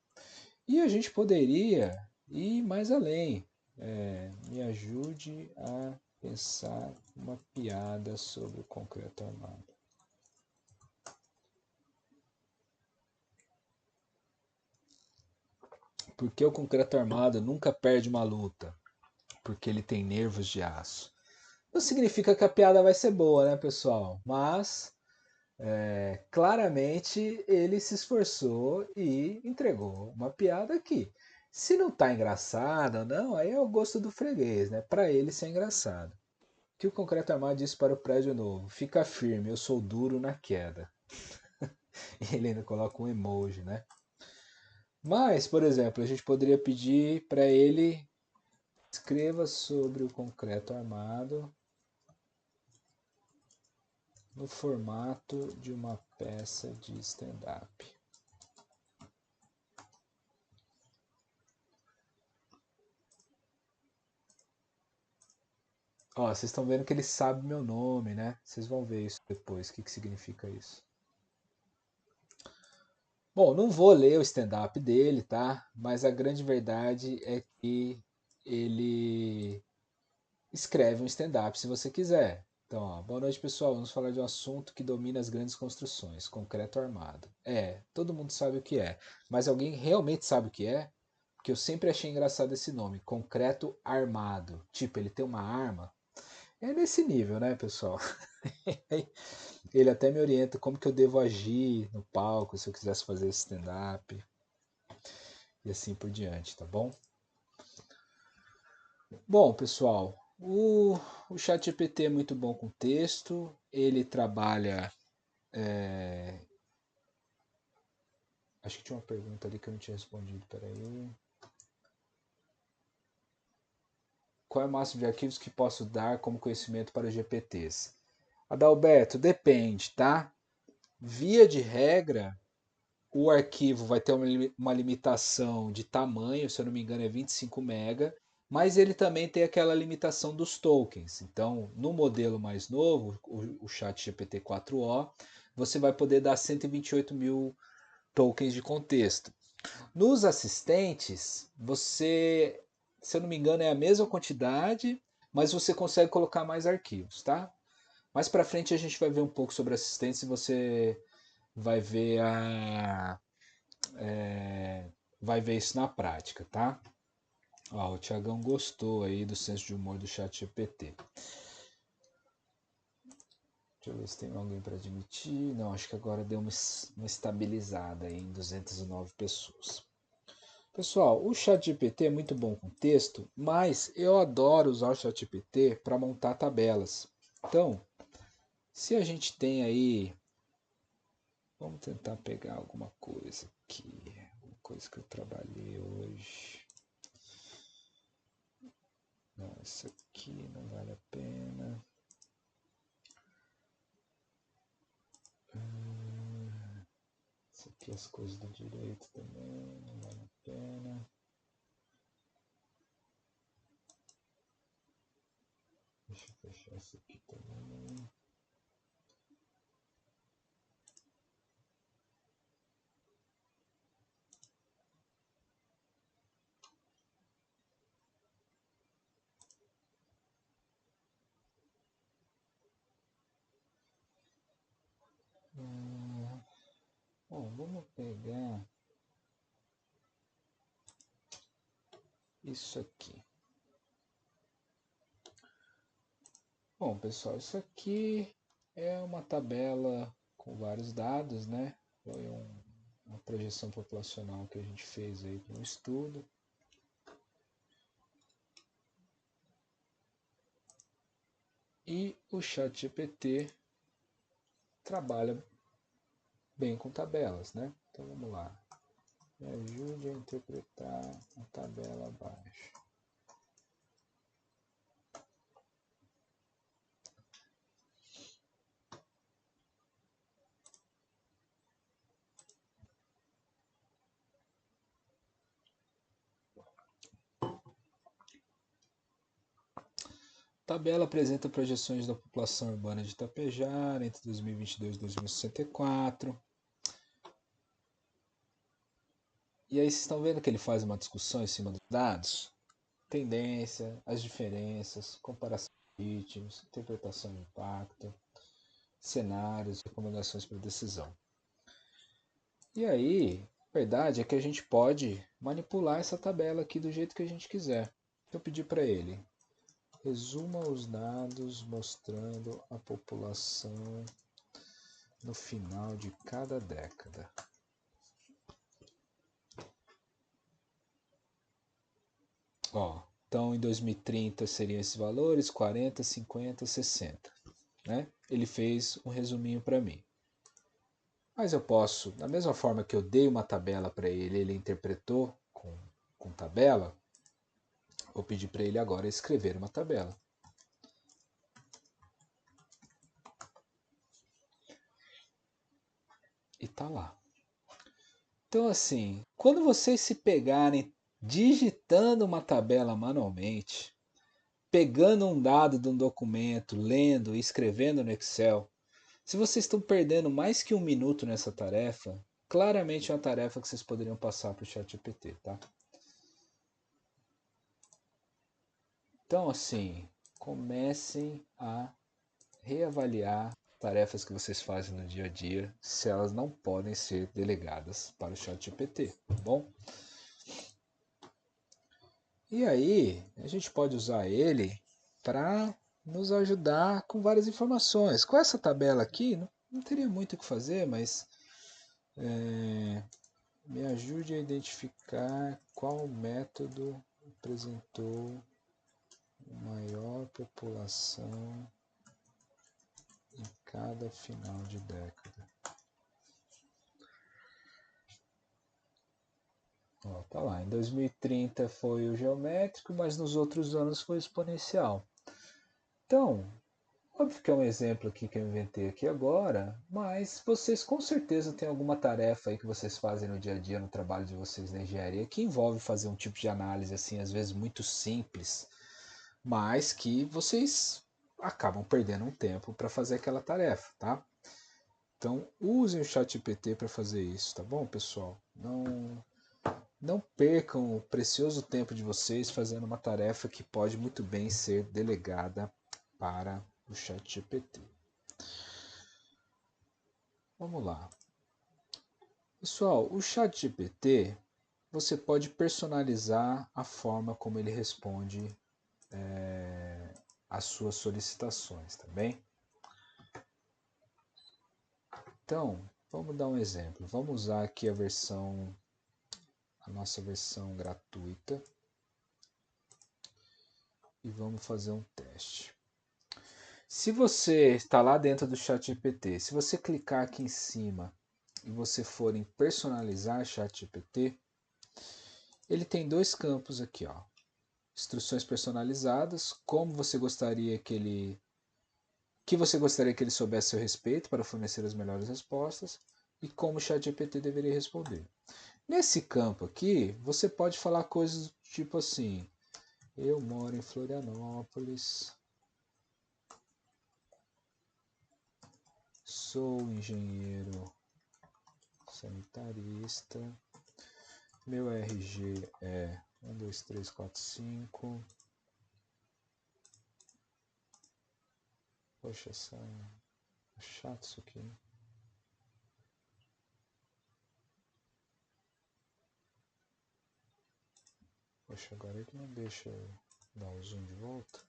S1: E a gente poderia ir mais além. Me ajude a pensar uma piada sobre o concreto armado. Porque o concreto armado nunca perde uma luta? Porque ele tem nervos de aço. Não significa que a piada vai ser boa, né, pessoal? Mas claramente ele se esforçou e entregou uma piada que, se não tá engraçada ou não, aí é o gosto do freguês, né? Para ele ser engraçado. O que o concreto armado disse para o prédio novo? Fica firme, eu sou duro na queda. E ele ainda coloca um emoji, né? Mas, por exemplo, a gente poderia pedir para ele escreva sobre o concreto armado no formato de uma peça de stand-up. Ó, vocês estão vendo que ele sabe meu nome, né? Vocês vão ver isso depois, o que significa isso. Bom, não vou ler o stand-up dele, tá? Mas a grande verdade é que ele escreve um stand-up se você quiser. Então, ó, boa noite, pessoal. Vamos falar de um assunto que domina as grandes construções, concreto armado. Todo mundo sabe o que é. Mas alguém realmente sabe o que é? Porque eu sempre achei engraçado esse nome, concreto armado. Tipo, ele tem uma arma. É nesse nível, né, pessoal? Ele até me orienta como que eu devo agir no palco, se eu quisesse fazer stand-up e assim por diante, tá bom? Bom, pessoal, o ChatGPT é muito bom com texto, ele trabalha. Acho que tinha uma pergunta ali que eu não tinha respondido, peraí. Qual é o máximo de arquivos que posso dar como conhecimento para os GPTs? Adalberto, depende, tá? Via de regra, o arquivo vai ter uma limitação de tamanho, se eu não me engano é 25 MB, Mas ele também tem aquela limitação dos tokens. Então, no modelo mais novo, o ChatGPT 4o, você vai poder dar 128 mil tokens de contexto. Nos assistentes, você, se eu não me engano, é a mesma quantidade, mas você consegue colocar mais arquivos, tá? Mais para frente a gente vai ver um pouco sobre assistentes e você vai ver vai ver isso na prática, tá? Ó, o Thiagão gostou aí do senso de humor do ChatGPT. Deixa eu ver se tem alguém para admitir. Não, acho que agora deu uma estabilizada aí em 209 pessoas. Pessoal, o ChatGPT é muito bom com texto, mas eu adoro usar o ChatGPT para montar tabelas. Então, se a gente tem aí, vamos tentar pegar alguma coisa aqui, uma coisa que eu trabalhei hoje. Não, isso aqui não vale a pena. Isso aqui as coisas do direito também não vale a pena. Deixa eu fechar isso aqui também. Bom, vamos pegar isso aqui. Bom, pessoal, isso aqui é uma tabela com vários dados, né? Foi uma projeção populacional que a gente fez aí para um estudo. E o ChatGPT trabalha bem com tabelas, né? Então vamos lá. Me ajude a interpretar a tabela abaixo. A tabela apresenta projeções da população urbana de Itapejara entre 2022 e 2064. E aí vocês estão vendo que ele faz uma discussão em cima dos dados? Tendência, as diferenças, comparação de ritmos, interpretação de impacto, cenários, recomendações para decisão. E aí, a verdade é que a gente pode manipular essa tabela aqui do jeito que a gente quiser. Eu pedi para ele, resuma os dados mostrando a população no final de cada década. Ó, então em 2030 seriam esses valores, 40, 50, 60. Né? Ele fez um resuminho para mim. Mas eu posso, da mesma forma que eu dei uma tabela para ele, ele interpretou com tabela, vou pedir para ele agora escrever uma tabela. E tá lá. Então assim, quando vocês se pegarem digitando uma tabela manualmente, pegando um dado de um documento, lendo e escrevendo no Excel, se vocês estão perdendo mais que um minuto nessa tarefa, claramente é uma tarefa que vocês poderiam passar para o ChatGPT, tá? Então, assim, comecem a reavaliar tarefas que vocês fazem no dia a dia, se elas não podem ser delegadas para o ChatGPT, tá bom? E aí, a gente pode usar ele para nos ajudar com várias informações. Com essa tabela aqui, não teria muito o que fazer, mas me ajude a identificar qual método apresentou maior população em cada final de década. Ó, tá lá, em 2030 foi o geométrico, mas nos outros anos foi exponencial. Então, Óbvio que é um exemplo aqui que eu inventei aqui agora, mas vocês com certeza têm alguma tarefa aí que vocês fazem no dia a dia, no trabalho de vocês na engenharia, que envolve fazer um tipo de análise assim, às vezes muito simples, mas que vocês acabam perdendo um tempo para fazer aquela tarefa, tá? Então, usem o ChatGPT para fazer isso, tá bom, pessoal? Não percam o precioso tempo de vocês fazendo uma tarefa que pode muito bem ser delegada para o ChatGPT. Vamos lá. Pessoal, o ChatGPT, você pode personalizar a forma como ele responde às suas solicitações, tá bem? Então, vamos dar um exemplo. Vamos usar aqui a nossa versão gratuita e vamos fazer um teste. Se você está lá dentro do ChatGPT, se você clicar aqui em cima e você for em personalizar ChatGPT, ele tem dois campos aqui, ó. Instruções personalizadas, como você gostaria que você gostaria que ele soubesse a seu respeito para fornecer as melhores respostas e como o ChatGPT deveria responder. Nesse campo aqui, você pode falar coisas do tipo assim: eu moro em Florianópolis, sou engenheiro sanitarista, meu RG é 12345. Poxa, é chato isso aqui. Poxa, agora ele não deixa eu dar o zoom de volta.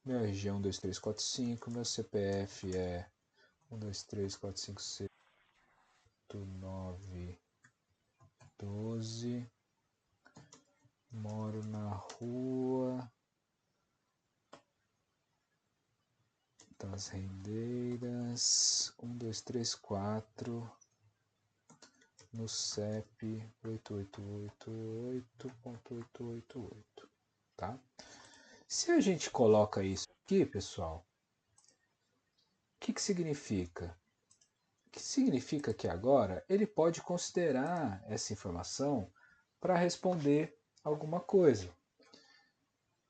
S1: Meu RG é 12345, meu CPF é 123456912. Moro na rua das Rendeiras 1234, no CEP 8888.888, tá? Se a gente coloca isso aqui, pessoal, o que significa? Que significa que agora ele pode considerar essa informação para responder alguma coisa.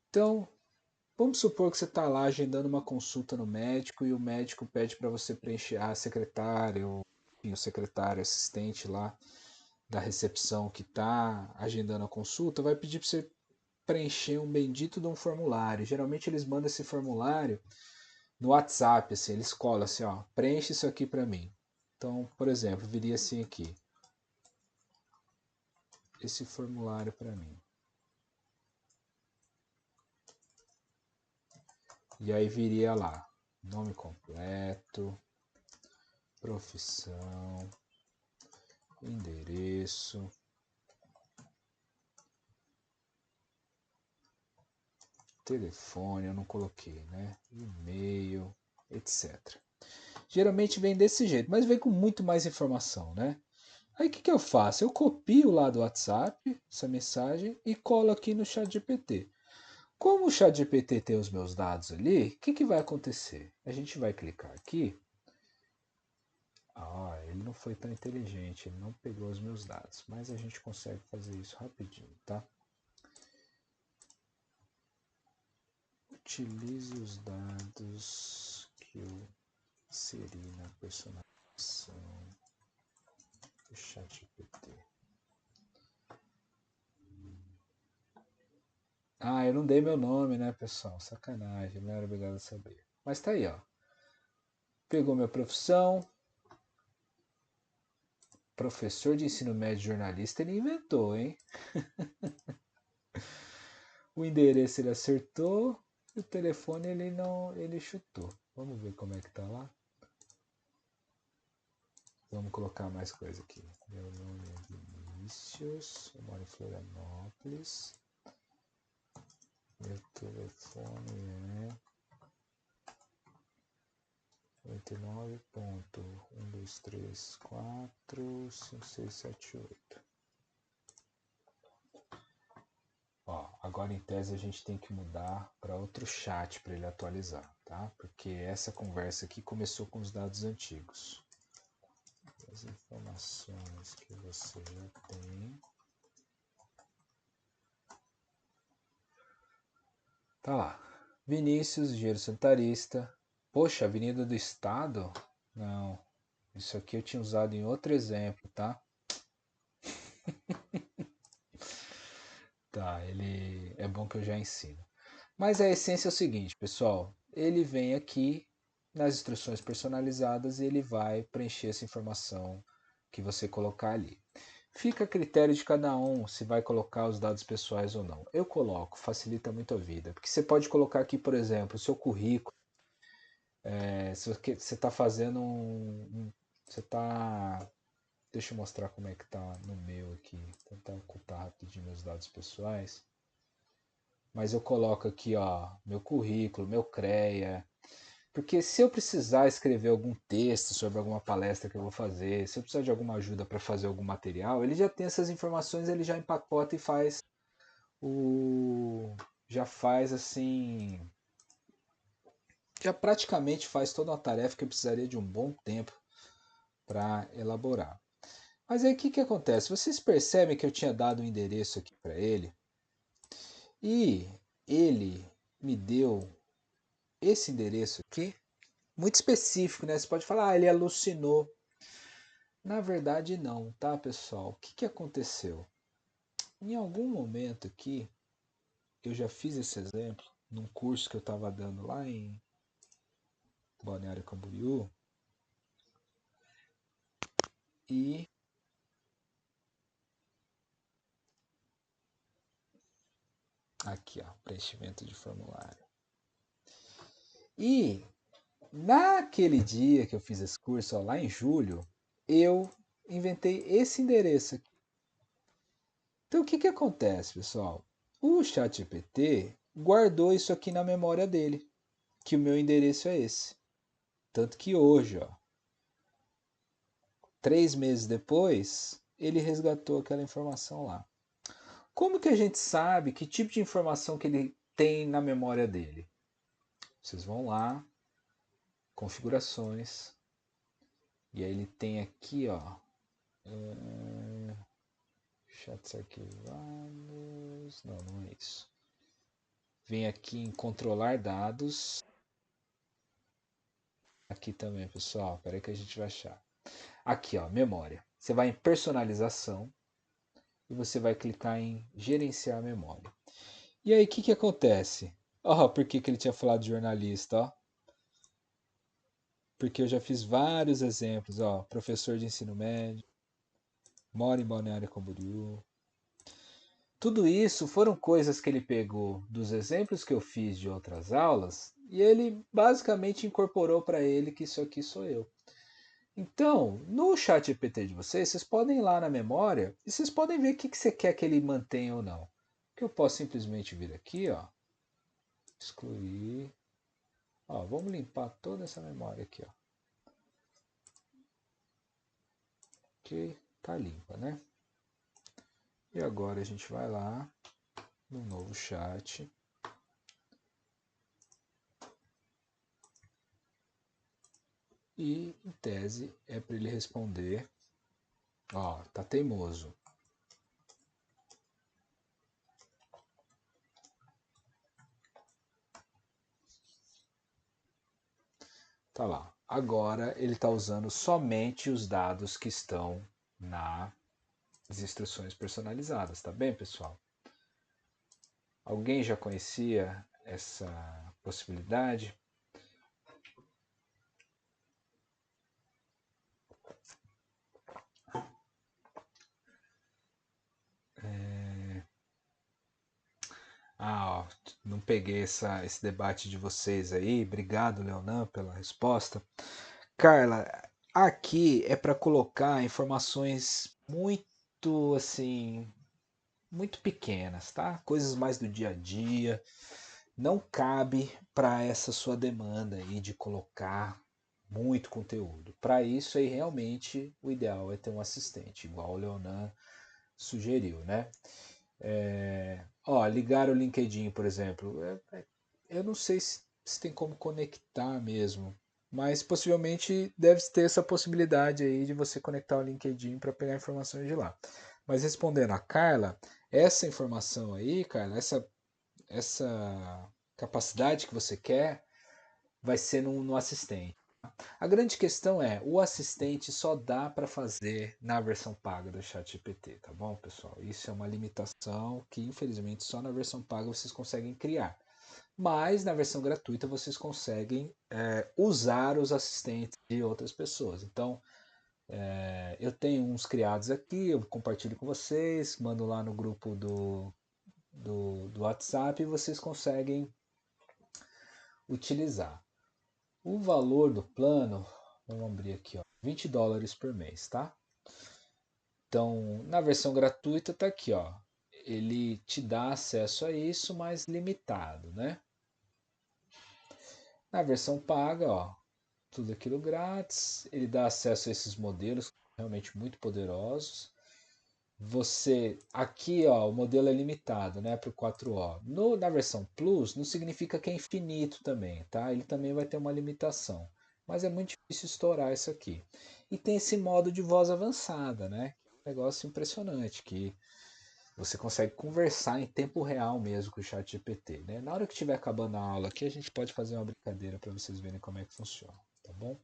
S1: Então, vamos supor que você está lá agendando uma consulta no médico e o médico pede para você preencher a secretária, ou enfim, o secretário assistente lá da recepção que está agendando a consulta, vai pedir para você preencher um bendito de um formulário. Geralmente eles mandam esse formulário no WhatsApp, assim, eles colam assim, ó, preenche isso aqui para mim. Então, por exemplo, viria assim aqui, esse formulário para mim. E aí viria lá, nome completo, profissão, endereço, telefone, eu não coloquei, né? E-mail, etc. Geralmente vem desse jeito, mas vem com muito mais informação, né? Aí o que eu faço? Eu copio lá do WhatsApp essa mensagem e colo aqui no ChatGPT. Como o ChatGPT tem os meus dados ali, o que vai acontecer? A gente vai clicar aqui. Ah, ele não foi tão inteligente, ele não pegou os meus dados, mas a gente consegue fazer isso rapidinho, tá? Utilize os dados que eu inseri na personalização do ChatGPT. Ah, eu não dei meu nome, né, pessoal? Sacanagem, não era obrigado a saber. Mas tá aí, ó. Pegou minha profissão. Professor de ensino médio jornalista, ele inventou, hein? O endereço ele acertou. E o telefone ele chutou. Vamos ver como é que tá lá. Vamos colocar mais coisa aqui. Meu nome é Vinícius, eu moro em Florianópolis. Meu telefone é 99.1234567. Ó, agora em tese a gente tem que mudar para outro chat para ele atualizar, tá? Porque essa conversa aqui começou com os dados antigos. As informações que você já tem. Tá lá. Vinícius, engenheiro sanitarista. Poxa, Avenida do Estado? Não. Isso aqui eu tinha usado em outro exemplo, tá? Tá, ele é bom que eu já ensino. Mas a essência é o seguinte, pessoal. Ele vem aqui nas instruções personalizadas e ele vai preencher essa informação que você colocar ali. Fica a critério de cada um se vai colocar os dados pessoais ou não. Eu coloco, facilita muito a vida. Porque você pode colocar aqui, por exemplo, o seu currículo. Se você está fazendo você está. Deixa eu mostrar como é que tá no meu aqui. Vou tentar ocultar rapidinho meus dados pessoais. Mas eu coloco aqui, ó, meu currículo, meu CREA. Porque se eu precisar escrever algum texto sobre alguma palestra que eu vou fazer, se eu precisar de alguma ajuda para fazer algum material, ele já tem essas informações, ele já empacota e faz o. Já faz assim. Já praticamente faz toda uma tarefa que eu precisaria de um bom tempo para elaborar. Mas aí o que acontece? Vocês percebem que eu tinha dado um endereço aqui para ele e ele me deu esse endereço aqui, muito específico, né? Você pode falar, ele alucinou. Na verdade, não, tá, pessoal? O que aconteceu? Em algum momento aqui, eu já fiz esse exemplo num curso que eu estava dando lá em Balneário Camboriú e aqui, ó, preenchimento de formulário. E naquele dia que eu fiz esse curso, ó, lá em julho, eu inventei esse endereço aqui. Então o que acontece, pessoal? O ChatGPT guardou isso aqui na memória dele, que o meu endereço é esse. Tanto que hoje, ó, 3 meses depois, ele resgatou aquela informação lá. Como que a gente sabe que tipo de informação que ele tem na memória dele? Vocês vão lá, configurações, e aí ele tem aqui, ó, chats arquivados, não é isso. Vem aqui em controlar dados. Aqui também, pessoal, espera que a gente vai achar. Aqui, ó, memória. Você vai em personalização e você vai clicar em gerenciar memória. E aí, o que acontece? Ó, por que ele tinha falado de jornalista, ó? Porque eu já fiz vários exemplos, ó. Professor de ensino médio, mora em Balneário Camboriú. Tudo isso foram coisas que ele pegou dos exemplos que eu fiz de outras aulas e ele basicamente incorporou para ele que isso aqui sou eu. Então, no chat GPT de vocês podem ir lá na memória e vocês podem ver o que você quer que ele mantenha ou não. Que eu posso simplesmente vir aqui, ó, excluir. Ó, vamos limpar toda essa memória aqui, ó. Que tá limpa, né? E agora a gente vai lá no novo chat. E em tese é para ele responder. Ó, tá teimoso. Tá lá. Agora ele está usando somente os dados que estão nas instruções personalizadas, tá bem, pessoal? Alguém já conhecia essa possibilidade? Ó, não peguei esse debate de vocês aí. Obrigado, Leonan, pela resposta. Carla, aqui é para colocar informações muito assim, muito pequenas, tá? Coisas mais do dia a dia. Não cabe para essa sua demanda aí de colocar muito conteúdo. Para isso aí realmente o ideal é ter um assistente, igual o Leonan sugeriu, né? Ó, ligar o LinkedIn, por exemplo. Eu não sei se tem como conectar mesmo. Mas possivelmente deve ter essa possibilidade aí de você conectar o LinkedIn para pegar informações de lá. Mas respondendo a Carla, essa informação aí, Carla, essa capacidade que você quer vai ser no assistente. A grande questão é, o assistente só dá para fazer na versão paga do ChatGPT, tá bom, pessoal? Isso é uma limitação que, infelizmente, só na versão paga vocês conseguem criar. Mas na versão gratuita vocês conseguem usar os assistentes de outras pessoas. Então, eu tenho uns criados aqui, eu compartilho com vocês, mando lá no grupo do WhatsApp e vocês conseguem utilizar. O valor do plano, vamos abrir aqui, ó, $20 por mês, tá? Então, na versão gratuita tá aqui, ó. Ele te dá acesso a isso, mas limitado, né? Na versão paga, ó, tudo aquilo grátis. Ele dá acesso a esses modelos realmente muito poderosos. Você aqui, ó, o modelo é limitado, né, para o 4O. Na versão Plus não significa que é infinito também, tá? Ele também vai ter uma limitação, mas é muito difícil estourar isso aqui. E tem esse modo de voz avançada, né? Um negócio impressionante que você consegue conversar em tempo real mesmo com o chat GPT, né? Na hora que estiver acabando a aula aqui, a gente pode fazer uma brincadeira para vocês verem como é que funciona, tá bom?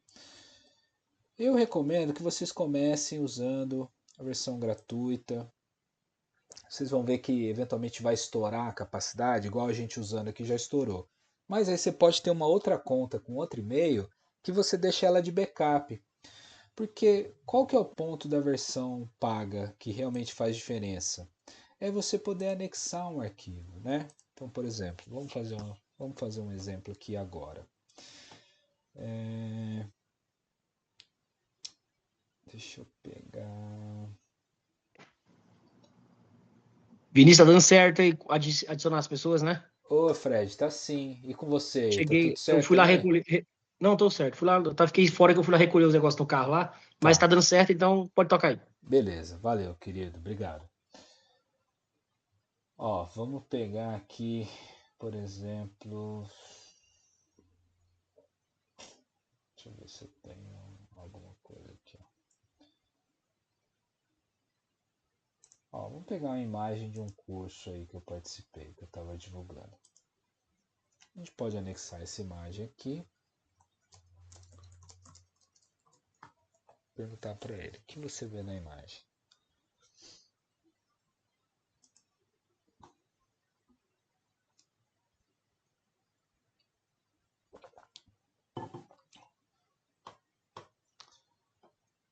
S1: Eu recomendo que vocês comecem usando a versão gratuita. Vocês vão ver que eventualmente vai estourar a capacidade, igual a gente usando aqui já estourou. Mas aí você pode ter uma outra conta com outro e-mail que você deixa ela de backup. Porque qual que é o ponto da versão paga que realmente faz diferença? É você poder anexar um arquivo, né? Então, por exemplo, vamos fazer um exemplo aqui agora. Deixa eu pegar.
S2: Vinícius, tá dando certo aí adicionar as pessoas, né?
S1: Ô, Fred, tá sim. E com você aí? Tá tudo
S2: Cheguei, eu
S1: certo
S2: fui lá
S1: também?
S2: recolher. Não, tô certo. Fui lá, fiquei fora que eu fui lá recolher os negócios no carro lá, mas tá
S1: Tá.
S2: dando certo, então pode tocar aí.
S1: Beleza. Valeu, querido. Obrigado. Ó, vamos pegar aqui, por exemplo. Deixa eu ver se eu tenho alguma coisa aqui. Ó, vamos pegar uma imagem de um curso aí que eu participei, que eu estava divulgando. A gente pode anexar essa imagem aqui. Perguntar para ele, o que você vê na imagem?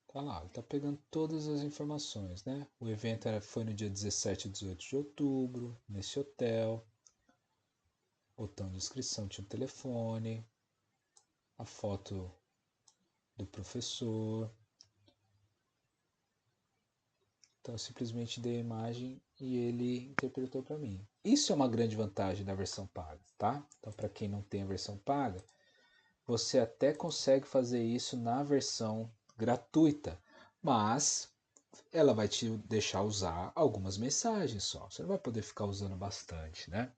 S1: Tá lá, ele tá pegando todas as informações, né? O evento foi no dia 17 e 18 de outubro, nesse hotel. Botão de inscrição tinha um telefone, a foto do professor. Então eu simplesmente dei a imagem e ele interpretou para mim. Isso é uma grande vantagem da versão paga, tá? Então para quem não tem a versão paga, você até consegue fazer isso na versão gratuita, mas ela vai te deixar usar algumas mensagens só. Você não vai poder ficar usando bastante, né?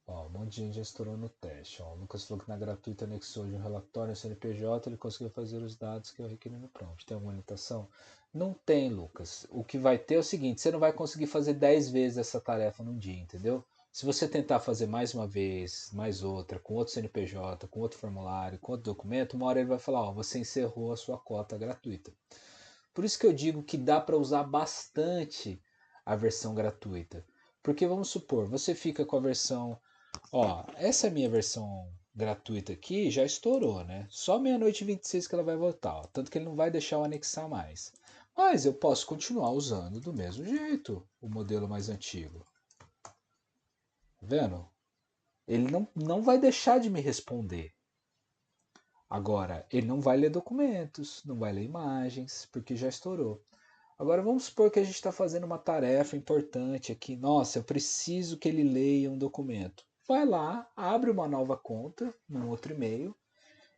S1: Ó, um monte de gente já estourou no teste. Ó, o Lucas falou que na gratuita anexou de um relatório no CNPJ, ele conseguiu fazer os dados que eu requeri no prompt. Tem alguma limitação? Não tem, Lucas. O que vai ter é o seguinte, você não vai conseguir fazer 10 vezes essa tarefa num dia, entendeu? Se você tentar fazer mais uma vez, mais outra, com outro CNPJ, com outro formulário, com outro documento, uma hora ele vai falar, ó, você encerrou a sua cota gratuita. Por isso que eu digo que dá para usar bastante a versão gratuita. Porque vamos supor, você fica com a versão. Ó, essa minha versão gratuita aqui já estourou, né? Só meia-noite e 26 que ela vai voltar. Ó. Tanto que ele não vai deixar eu anexar mais. Mas eu posso continuar usando do mesmo jeito o modelo mais antigo. Tá vendo? Ele não vai deixar de me responder. Agora, ele não vai ler documentos, não vai ler imagens, porque já estourou. Agora vamos supor que a gente está fazendo uma tarefa importante aqui. Nossa, eu preciso que ele leia um documento. Vai lá, abre uma nova conta num outro e-mail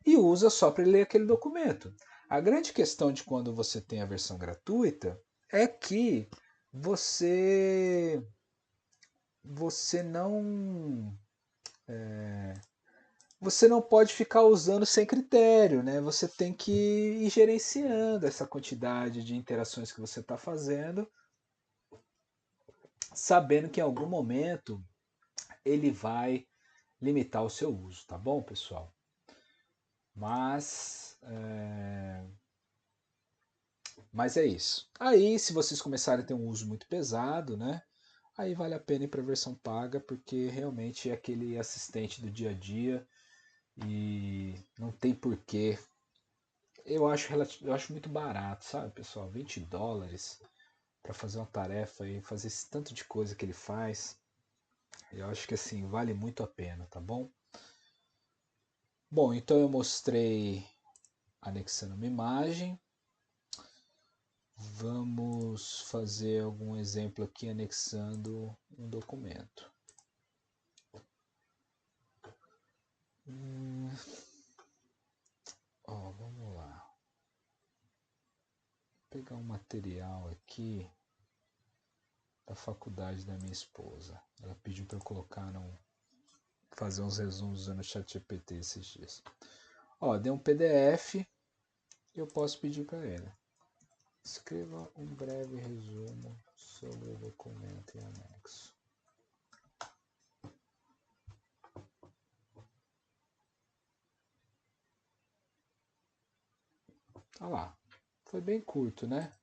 S1: e usa só para ele ler aquele documento. A grande questão de quando você tem a versão gratuita é que você você não você não pode ficar usando sem critério, né? Você tem que ir gerenciando essa quantidade de interações que você está fazendo, sabendo que em algum momento ele vai limitar o seu uso, tá bom, pessoal? Mas mas é isso. Aí, se vocês começarem a ter um uso muito pesado, né? Aí vale a pena ir para a versão paga, porque realmente é aquele assistente do dia a dia e não tem porquê. Eu acho muito barato, sabe, pessoal? US$ 20 para fazer uma tarefa e fazer esse tanto de coisa que ele faz. Eu acho que assim, vale muito a pena, tá bom? Bom, então eu mostrei anexando uma imagem. Vamos fazer algum exemplo aqui anexando um documento. Vamos lá. Vou pegar um material aqui da faculdade da minha esposa. Ela pediu para eu colocar fazer uns resumos usando o ChatGPT esses dias. Deu um PDF e eu posso pedir para ela. Escreva um breve resumo sobre o documento em anexo. Tá lá. Foi bem curto, né?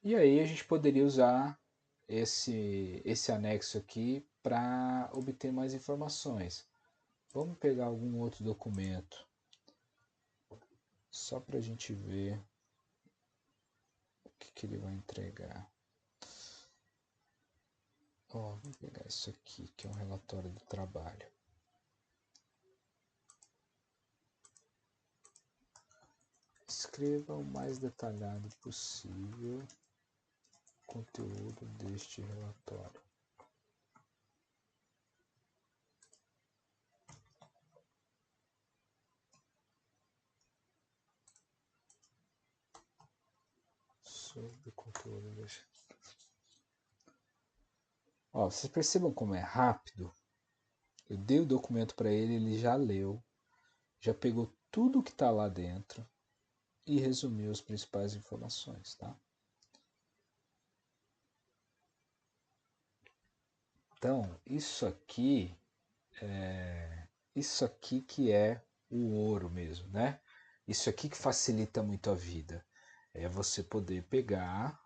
S1: E aí a gente poderia usar esse anexo aqui para obter mais informações. Vamos pegar algum outro documento, só para a gente ver o que ele vai entregar. Vamos pegar isso aqui, que é um relatório do trabalho. Escreva o mais detalhado possível o conteúdo deste relatório. Sobre o conteúdo deste. Vocês percebam como é rápido? Eu dei o documento para ele, ele já leu, já pegou tudo que está lá dentro e resumiu as principais informações, tá? Então, isso aqui que é o ouro mesmo, né? Isso aqui que facilita muito a vida. É você poder pegar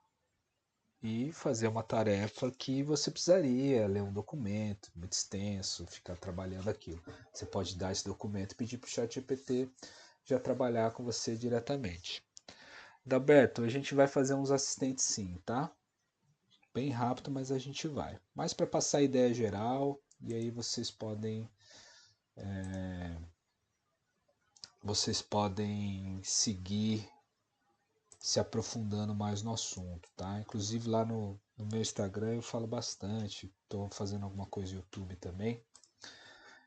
S1: e fazer uma tarefa que você precisaria ler um documento muito extenso, ficar trabalhando aquilo. Você pode dar esse documento e pedir para o ChatGPT já trabalhar com você diretamente. Dalberto, a gente vai fazer uns assistentes sim, tá? Bem rápido, mas a gente vai. Mas para passar a ideia geral, e aí vocês podem seguir se aprofundando mais no assunto, tá? Inclusive lá no meu Instagram eu falo bastante, estou fazendo alguma coisa no YouTube também.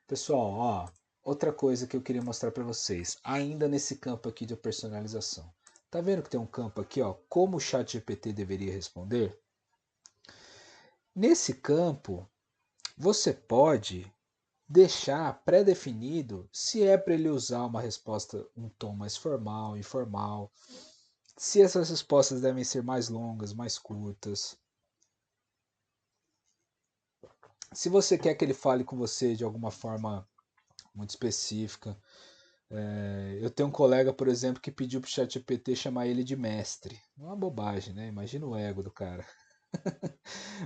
S1: Pessoal, outra coisa que eu queria mostrar para vocês, ainda nesse campo aqui de personalização. Tá vendo que tem um campo aqui, como o ChatGPT deveria responder? Nesse campo, você pode deixar pré-definido se é para ele usar uma resposta um tom mais formal, informal, se essas respostas devem ser mais longas, mais curtas. Se você quer que ele fale com você de alguma forma muito específica. Eu tenho um colega, por exemplo, que pediu para o ChatGPT chamar ele de mestre. Uma bobagem, né? Imagina o ego do cara.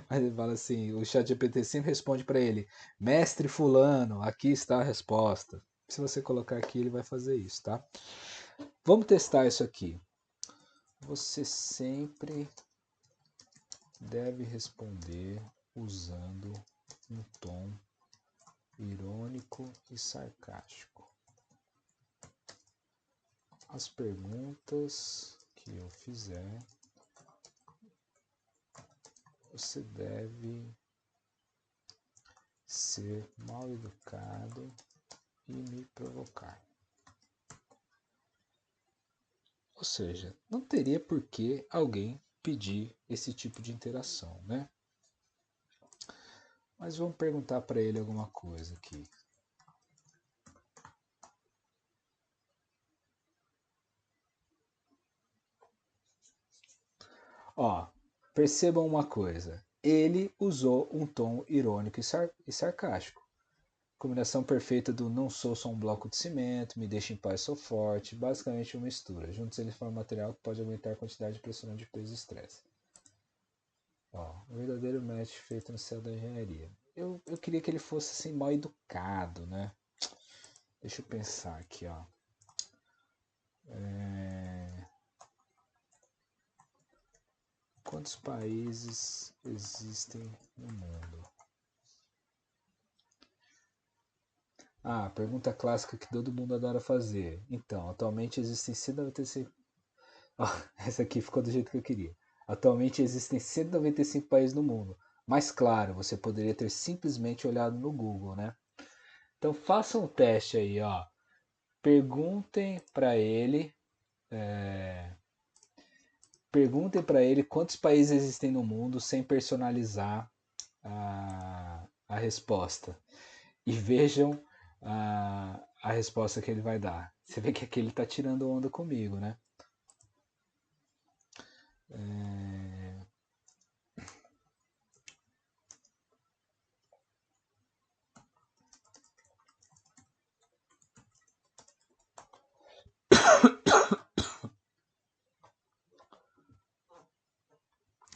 S1: Mas ele fala assim, o ChatGPT sempre responde para ele, mestre fulano, aqui está a resposta. Se você colocar aqui, ele vai fazer isso, tá? Vamos testar isso aqui. Você sempre deve responder usando um tom irônico e sarcástico. As perguntas que eu fizer, você deve ser mal educado e me provocar. Ou seja, não teria por que alguém pedir esse tipo de interação, né? Mas vamos perguntar para ele alguma coisa aqui. Ó, percebam uma coisa. Ele usou um tom irônico e sarcástico. Combinação perfeita do não sou só um bloco de cimento, me deixa em paz, sou forte. Basicamente uma mistura. Juntos eles formam um material que pode aumentar a quantidade impressionante de peso e estresse. Ó, o verdadeiro match feito no céu da engenharia. Eu queria que ele fosse assim mal educado, né? Deixa eu pensar aqui, ó. Quantos países existem no mundo? Ah, pergunta clássica que todo mundo adora fazer. Então, atualmente existem 195... Oh, essa aqui ficou do jeito que eu queria. Atualmente existem 195 países no mundo. Mas claro, você poderia ter simplesmente olhado no Google, né? Então façam um teste aí, ó. Perguntem para ele... Perguntem para ele quantos países existem no mundo sem personalizar a resposta. E vejam a resposta que ele vai dar. Você vê que aqui ele está tirando onda comigo, né?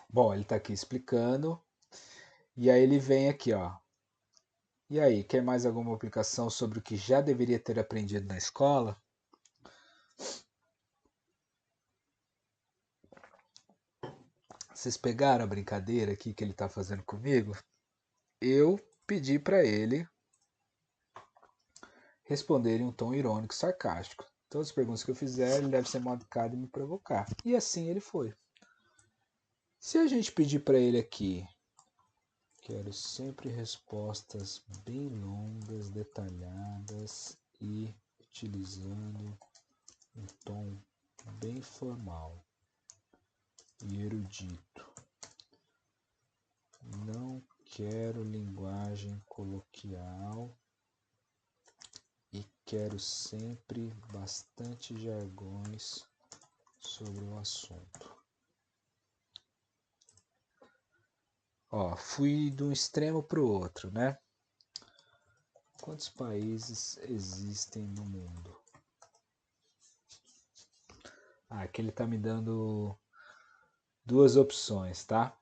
S1: Bom, ele está aqui explicando. E aí ele vem aqui, ó. E aí, quer mais alguma aplicação sobre o que já deveria ter aprendido na escola? Vocês pegaram a brincadeira aqui que ele está fazendo comigo? Eu pedi para ele responder em um tom irônico, sarcástico. Todas as perguntas que eu fizer, ele deve ser mal educado e me provocar. E assim ele foi. Se a gente pedir para ele aqui, quero sempre respostas bem longas, detalhadas e utilizando um tom bem formal e erudito. Não quero linguagem coloquial e quero sempre bastante jargões sobre o assunto. Ó, fui de um extremo para o outro, né? Quantos países existem no mundo? Ah, aqui ele está me dando duas opções, tá?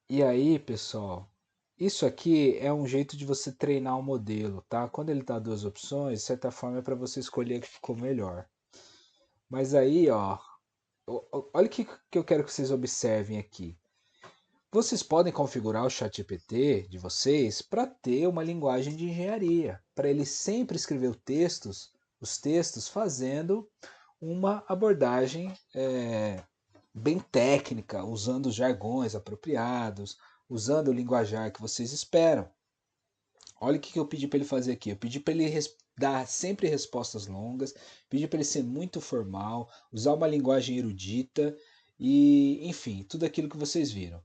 S1: E aí, pessoal, isso aqui é um jeito de você treinar o modelo, tá? Quando ele dá duas opções, de certa forma é para você escolher a que ficou melhor. Mas aí, ó, olha o que eu quero que vocês observem aqui. Vocês podem configurar o ChatGPT de vocês para ter uma linguagem de engenharia, para ele sempre escrever os textos fazendo uma abordagem bem técnica, usando os jargões apropriados, usando o linguajar que vocês esperam. Olha o que eu pedi para ele fazer aqui. Eu pedi para ele dar sempre respostas longas, pedi para ele ser muito formal, usar uma linguagem erudita e, enfim, tudo aquilo que vocês viram.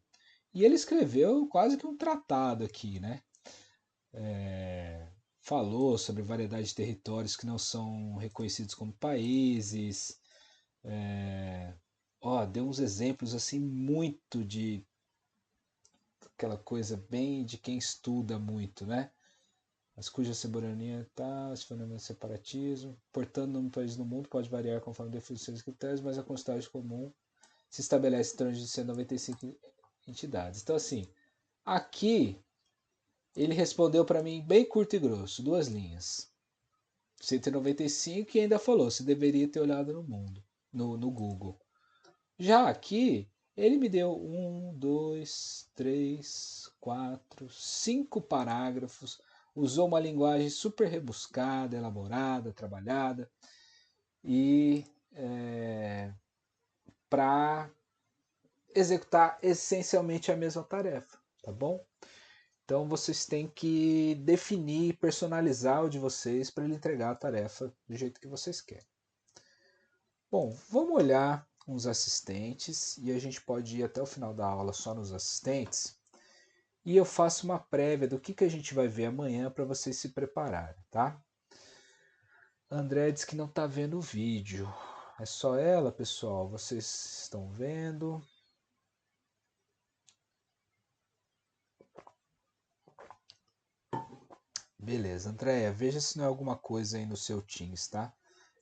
S1: E ele escreveu quase que um tratado aqui, né? Falou sobre variedade de territórios que não são reconhecidos como países. Deu uns exemplos assim muito de aquela coisa bem de quem estuda muito, né? As cuja soberania está se fundamenta no separatismo. Portanto, o número de países no mundo pode variar conforme definições e critérios, mas a constante comum se estabelece em torno de 195 entidades. Então, assim, aqui ele respondeu para mim bem curto e grosso, 2 linhas. 195 e ainda falou se deveria ter olhado no mundo, no Google. Já aqui, ele me deu 1, 2, 3, 4, 5 parágrafos, usou uma linguagem super rebuscada, elaborada, trabalhada, e para executar essencialmente a mesma tarefa, tá bom? Então vocês têm que definir, personalizar o de vocês para ele entregar a tarefa do jeito que vocês querem. Bom, vamos olhar uns assistentes e a gente pode ir até o final da aula só nos assistentes. E eu faço uma prévia do que a gente vai ver amanhã para vocês se prepararem, tá? André diz que não está vendo o vídeo. É só ela, pessoal? Vocês estão vendo? Beleza, Andréia, veja se não é alguma coisa aí no seu Teams, tá?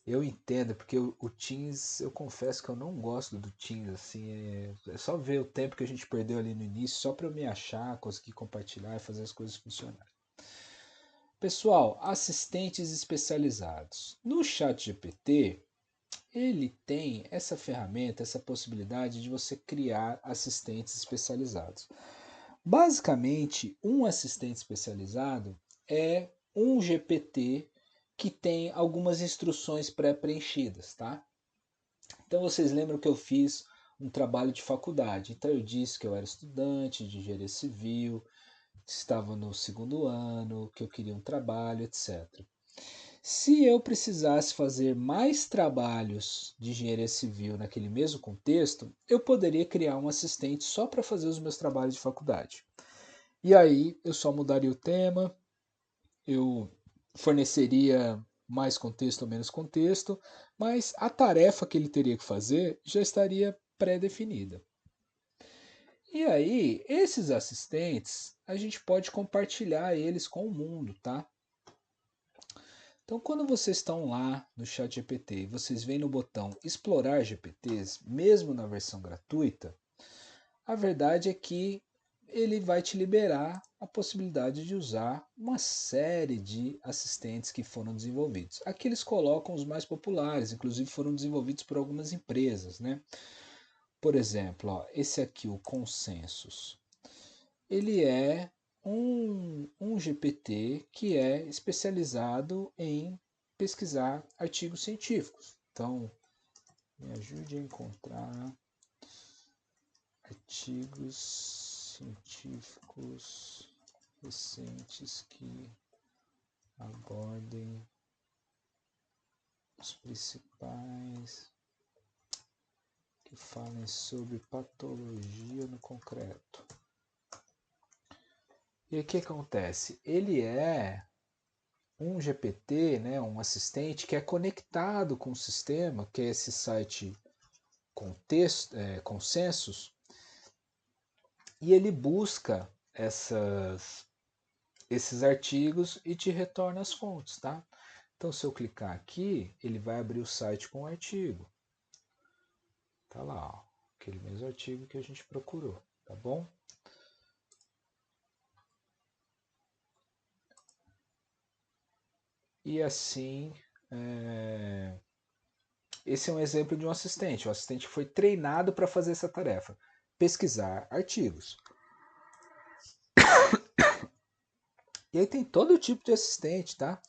S1: Eu entendo, porque o Teams, eu confesso que eu não gosto do Teams, assim, é só ver o tempo que a gente perdeu ali no início, só para eu me achar, conseguir compartilhar e fazer as coisas funcionarem. Pessoal, assistentes especializados. No ChatGPT, ele tem essa ferramenta, essa possibilidade de você criar assistentes especializados. Basicamente, um assistente especializado é um GPT que tem algumas instruções pré-preenchidas, tá? Então vocês lembram que eu fiz um trabalho de faculdade. Então eu disse que eu era estudante de engenharia civil, estava no segundo ano, que eu queria um trabalho, etc. Se eu precisasse fazer mais trabalhos de engenharia civil naquele mesmo contexto, eu poderia criar um assistente só para fazer os meus trabalhos de faculdade. E aí eu só mudaria o tema, eu forneceria mais contexto ou menos contexto, mas a tarefa que ele teria que fazer já estaria pré-definida. E aí, esses assistentes, a gente pode compartilhar eles com o mundo, tá? Então, quando vocês estão lá no ChatGPT e vocês veem no botão Explorar GPTs, mesmo na versão gratuita, a verdade é que ele vai te liberar a possibilidade de usar uma série de assistentes que foram desenvolvidos. Aqui eles colocam os mais populares, inclusive foram desenvolvidos por algumas empresas, né? Por exemplo, ó, esse aqui, o Consensus, ele é um GPT que é especializado em pesquisar artigos científicos. Então, me ajude a encontrar artigos científicos recentes que abordem os principais, que falem sobre patologia no concreto. E o que acontece? Ele é um GPT, né, um assistente que é conectado com o sistema, que é esse site Consensus, e ele busca esses artigos e te retorna as fontes, tá? Então, se eu clicar aqui, ele vai abrir o site com o artigo. Tá lá, ó, aquele mesmo artigo que a gente procurou, tá bom? E assim, esse é um exemplo de um assistente. O assistente foi treinado para fazer essa tarefa, pesquisar artigos. E aí tem todo tipo de assistente, tá?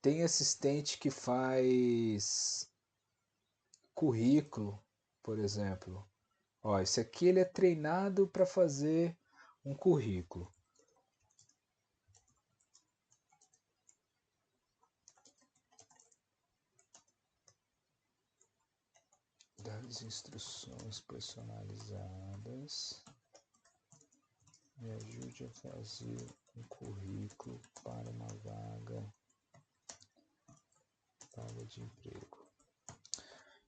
S1: Tem assistente que faz currículo, por exemplo. Ó, esse aqui ele é treinado para fazer um currículo. Das instruções personalizadas. Me ajude a fazer um currículo para uma vaga de emprego.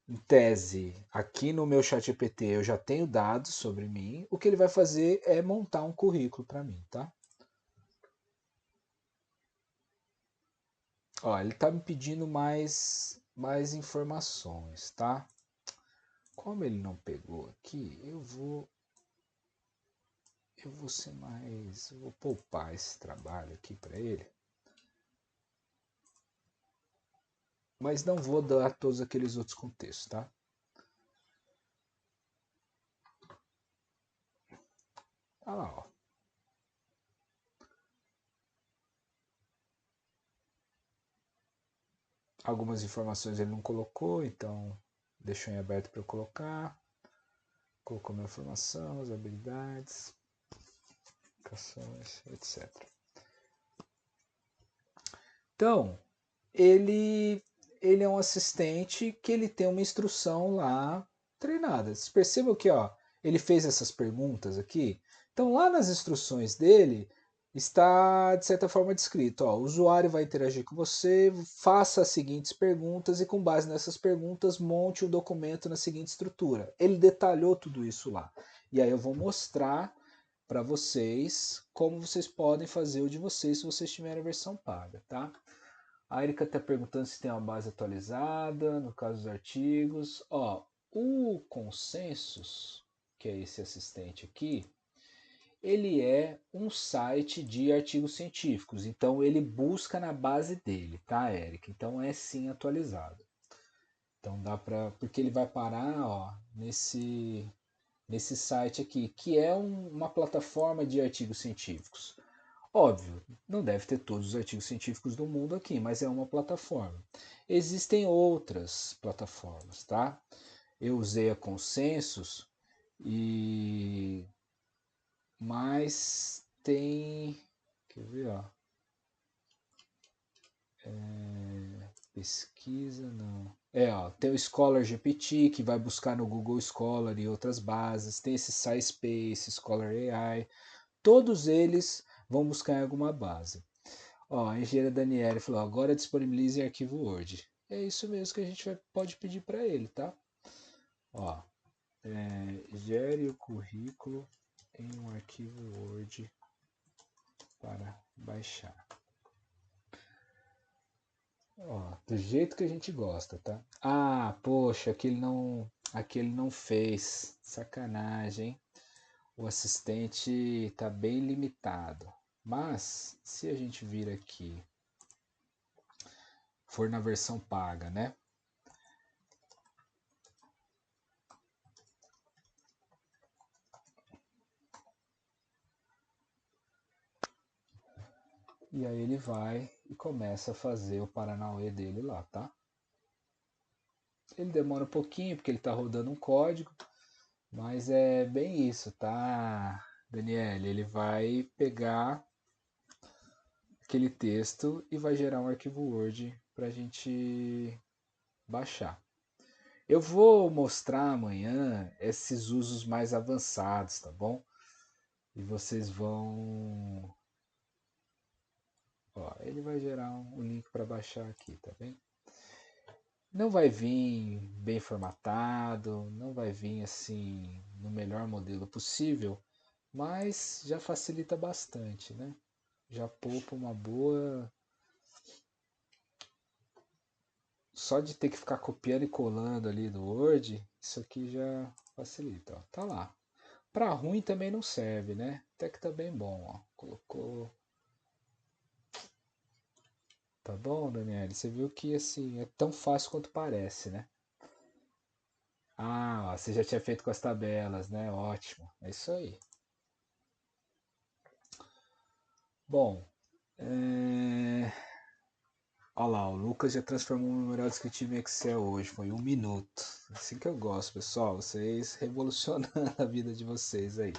S1: Em tese, aqui no meu ChatGPT eu já tenho dados sobre mim. O que ele vai fazer é montar um currículo para mim, tá? Ó, ele está me pedindo mais informações, tá? Como ele não pegou aqui, eu vou ser mais, eu vou poupar esse trabalho aqui para ele. Mas não vou dar todos aqueles outros contextos, tá? Olha lá, ó. Algumas informações ele não colocou, então deixou em aberto para eu colocar. Colocou minha informação, as habilidades, aplicações, etc. Então, ele ele é um assistente que ele tem uma instrução lá treinada. Vocês percebam que ó, ele fez essas perguntas aqui. Então lá nas instruções dele está de certa forma descrito, ó, o usuário vai interagir com você, faça as seguintes perguntas e com base nessas perguntas monte o documento na seguinte estrutura. Ele detalhou tudo isso lá. E aí eu vou mostrar para vocês como vocês podem fazer o de vocês se vocês tiverem a versão paga, tá? A Erika está perguntando se tem uma base atualizada, no caso dos artigos. Ó, o Consensus, que é esse assistente aqui, ele é um site de artigos científicos. Então ele busca na base dele, tá, Erika? Então é sim atualizado. Então dá para, porque ele vai parar, ó, nesse site aqui, que é uma plataforma de artigos científicos. Óbvio, não deve ter todos os artigos científicos do mundo aqui, mas é uma plataforma. Existem outras plataformas, tá? Eu usei a Consensus e mas tem, quer ver, ó, pesquisa não. Ó, tem o Scholar GPT que vai buscar no Google Scholar e outras bases. Tem esse SciSpace, Scholar AI. Todos eles vão buscar em alguma base. Ó, a engenheira Daniela falou, agora disponibilize em arquivo Word. É isso mesmo que a gente pode pedir para ele, tá? Ó, gere o currículo em um arquivo Word para baixar. Ó, do jeito que a gente gosta, tá? Ah, poxa, aquele não fez. Sacanagem, hein? O assistente está bem limitado. Mas, se a gente vir aqui, for na versão paga, né? E aí ele vai e começa a fazer o Paranauê dele lá, tá? Ele demora um pouquinho porque ele está rodando um código, mas é bem isso, tá, Daniel? Ele vai pegar aquele texto e vai gerar um arquivo Word para a gente baixar. Eu vou mostrar amanhã esses usos mais avançados, tá bom? E vocês vão... Ó, ele vai gerar um link para baixar aqui, tá bem? Não vai vir bem formatado, não vai vir assim no melhor modelo possível, mas já facilita bastante, né? Já poupa uma boa. Só de ter que ficar copiando e colando ali no Word, isso aqui já facilita. Ó. Tá lá. Para ruim também não serve, né? Até que tá bem bom. Ó. Colocou. Tá bom, Daniel? Você viu que assim é tão fácil quanto parece, né? Ah, ó, você já tinha feito com as tabelas, né? Ótimo. É isso aí. Bom, olha lá, o Lucas já transformou o memorial descritivo em Excel hoje. Foi 1 minuto. Assim que eu gosto, pessoal. Vocês revolucionando a vida de vocês aí.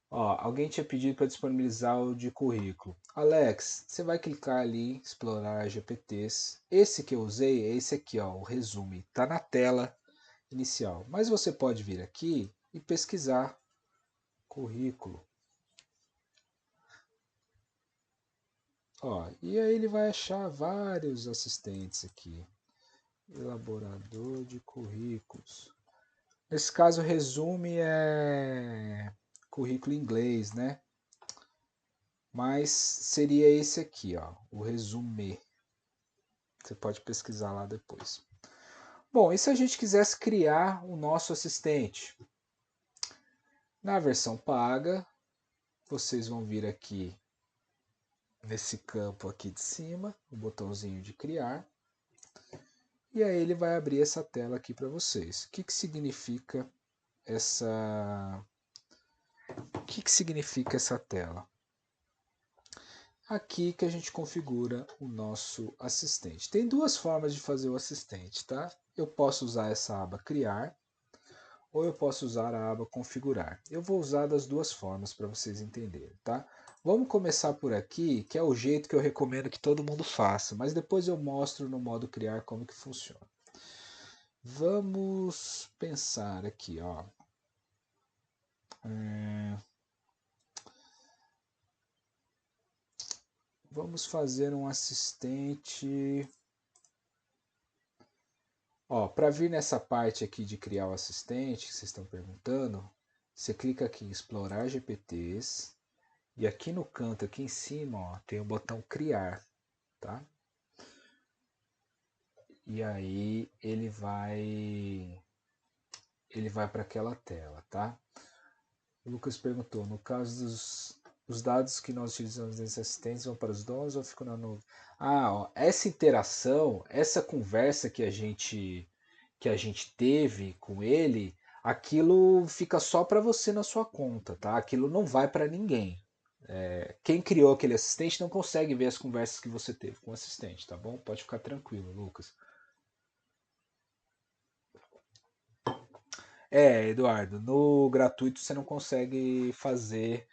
S1: Ó, alguém tinha pedido para disponibilizar o de currículo. Alex, você vai clicar ali, explorar GPTs. Esse que eu usei é esse aqui, ó, o resume. Tá na tela inicial. Mas você pode vir aqui e pesquisar currículo. Ó, e aí ele vai achar vários assistentes aqui. Elaborador de currículos. Nesse caso, resume é currículo em inglês, né? Mas seria esse aqui, ó, o resume. Você pode pesquisar lá depois. Bom, e se a gente quisesse criar o nosso assistente? Na versão paga, vocês vão vir aqui nesse campo aqui de cima, o botãozinho de criar. E aí ele vai abrir essa tela aqui para vocês. O que significa essa... O que significa essa tela? Aqui que a gente configura o nosso assistente. Tem duas formas de fazer o assistente, tá? Eu posso usar essa aba criar ou eu posso usar a aba configurar. Eu vou usar das duas formas para vocês entenderem, tá? Vamos começar por aqui, que é o jeito que eu recomendo que todo mundo faça, mas depois eu mostro no modo criar como que funciona. Vamos pensar aqui, ó. Vamos fazer um assistente. Ó, para vir nessa parte aqui de criar o assistente que vocês estão perguntando, você clica aqui em explorar GPTs e aqui no canto aqui em cima, ó, tem o botão criar, tá? E aí ele vai para aquela tela, tá? O Lucas perguntou, no caso os dados que nós utilizamos nesses assistentes vão para os donos ou ficam na nuvem? Ah, ó, essa interação, essa conversa que a gente teve com ele, aquilo fica só para você na sua conta, tá? Aquilo não vai para ninguém. Quem criou aquele assistente não consegue ver as conversas que você teve com o assistente, tá bom? Pode ficar tranquilo, Lucas. Eduardo, no gratuito você não consegue fazer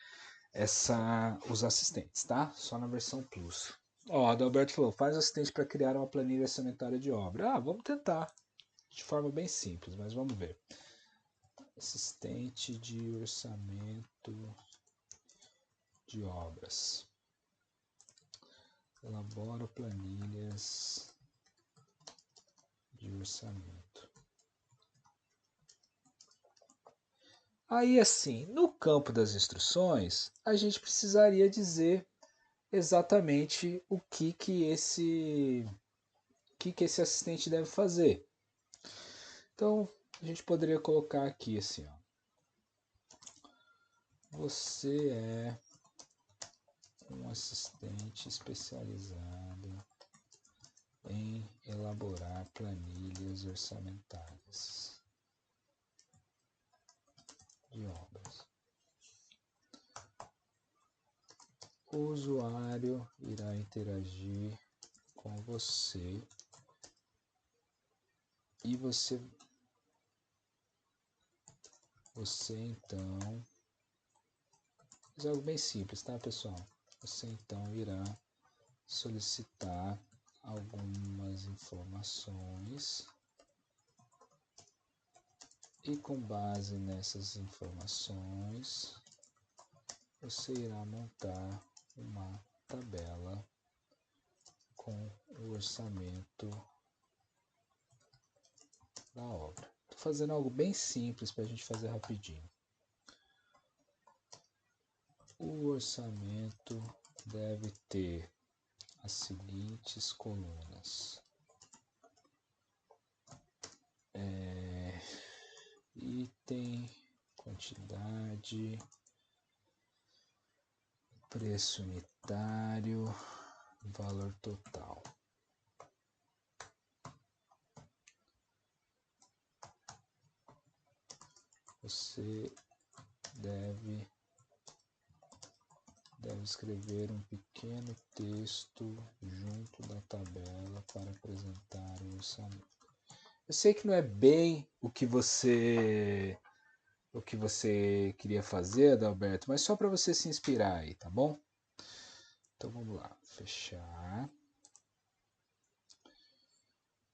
S1: os assistentes, tá? Só na versão Plus. Ó, a Adalberto falou, faz assistente para criar uma planilha orçamentária de obra. Ah, vamos tentar. De forma bem simples, mas vamos ver. Assistente de orçamento de obras. Elabora planilhas de orçamento. Aí assim, no campo das instruções, a gente precisaria dizer exatamente o que esse assistente deve fazer. Então, a gente poderia colocar aqui assim, ó. Você é um assistente especializado em elaborar planilhas orçamentárias de obras. O usuário irá interagir com você e você então, é algo bem simples, tá, pessoal? Você então irá solicitar algumas informações e com base nessas informações você irá montar uma tabela com o orçamento da obra. Estou fazendo algo bem simples para a gente fazer rapidinho. O orçamento deve ter as seguintes colunas: item, quantidade, preço unitário, valor total. Você deve escrever um pequeno texto junto da tabela para apresentar o orçamento. Eu sei que não é bem o que você queria fazer, Adalberto, mas só para você se inspirar aí, tá bom? Então vamos lá, fechar.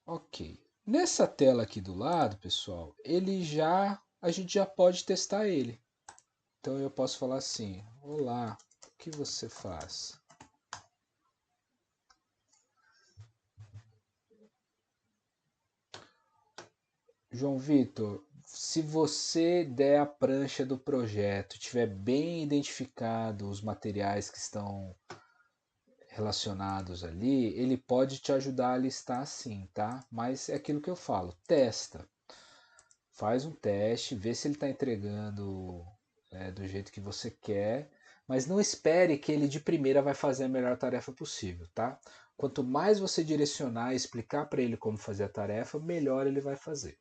S1: Ok. Nessa tela aqui do lado, pessoal, a gente já pode testar ele. Então eu posso falar assim: olá, o que você faz? João Vitor, se você der a prancha do projeto, tiver bem identificado os materiais que estão relacionados ali, ele pode te ajudar a listar sim, tá? Mas é aquilo que eu falo, testa. Faz um teste, vê se ele está entregando do jeito que você quer, mas não espere que ele de primeira vai fazer a melhor tarefa possível, tá? Quanto mais você direcionar e explicar para ele como fazer a tarefa, melhor ele vai fazer.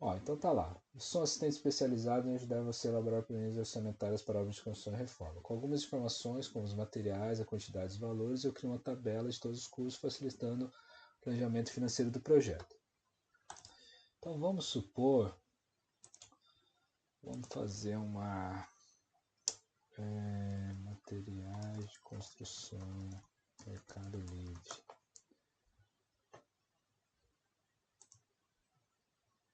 S1: Ó, então tá lá. Eu sou um assistente especializado em ajudar você a elaborar planilhas orçamentárias para obras de construção e reforma. Com algumas informações, como os materiais, a quantidade e os valores, eu crio uma tabela de todos os custos, facilitando o planejamento financeiro do projeto. Então vamos supor, vamos fazer uma materiais Construção, Mercado Livre.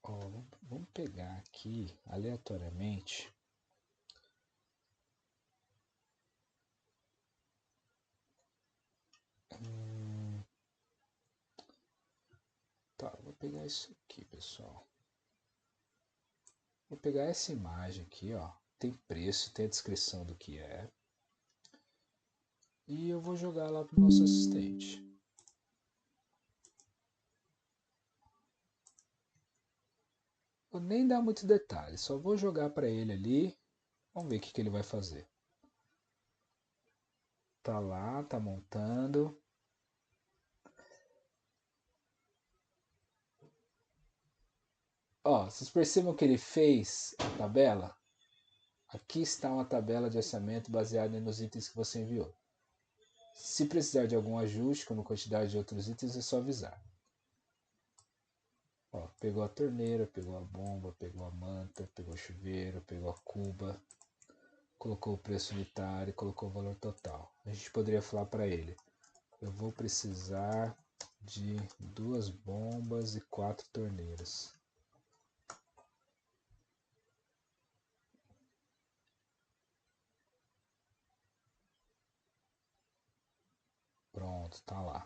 S1: Ó, vamos pegar aqui aleatoriamente. Tá, vou pegar isso aqui, pessoal. Vou pegar essa imagem aqui, ó. Tem preço, tem a descrição do que é. E eu vou jogar lá pro nosso assistente. Vou nem dar muito detalhe, só vou jogar para ele ali. Vamos ver o que ele vai fazer. Tá lá, tá montando. Ó, vocês percebam que ele fez a tabela? Aqui está uma tabela de orçamento baseada nos itens que você enviou. Se precisar de algum ajuste, como quantidade de outros itens, é só avisar. Ó, pegou a torneira, pegou a bomba, pegou a manta, pegou o chuveiro, pegou a cuba, colocou o preço unitário, colocou o valor total. A gente poderia falar para ele: eu vou precisar de 2 bombas e 4 torneiras. Pronto, tá lá.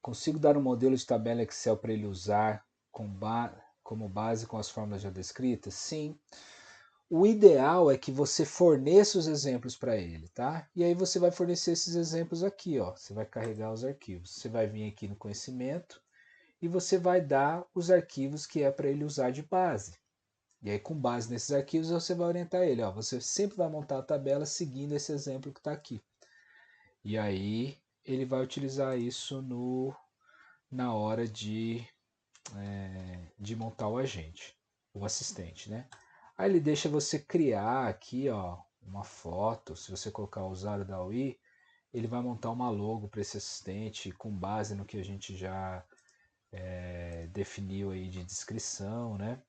S1: Consigo dar um modelo de tabela Excel para ele usar como base com as fórmulas já descritas? Sim. O ideal é que você forneça os exemplos para ele, tá? E aí você vai fornecer esses exemplos aqui, ó. Você vai carregar os arquivos. Você vai vir aqui no conhecimento e você vai dar os arquivos que é para ele usar de base. E aí, com base nesses arquivos, você vai orientar ele, ó. Você sempre vai montar a tabela seguindo esse exemplo que está aqui. E aí, ele vai utilizar isso na hora de montar o agente, o assistente, né? Aí ele deixa você criar aqui, ó, uma foto. Se você colocar o usuário da UI, ele vai montar uma logo para esse assistente com base no que a gente já definiu aí de descrição, né?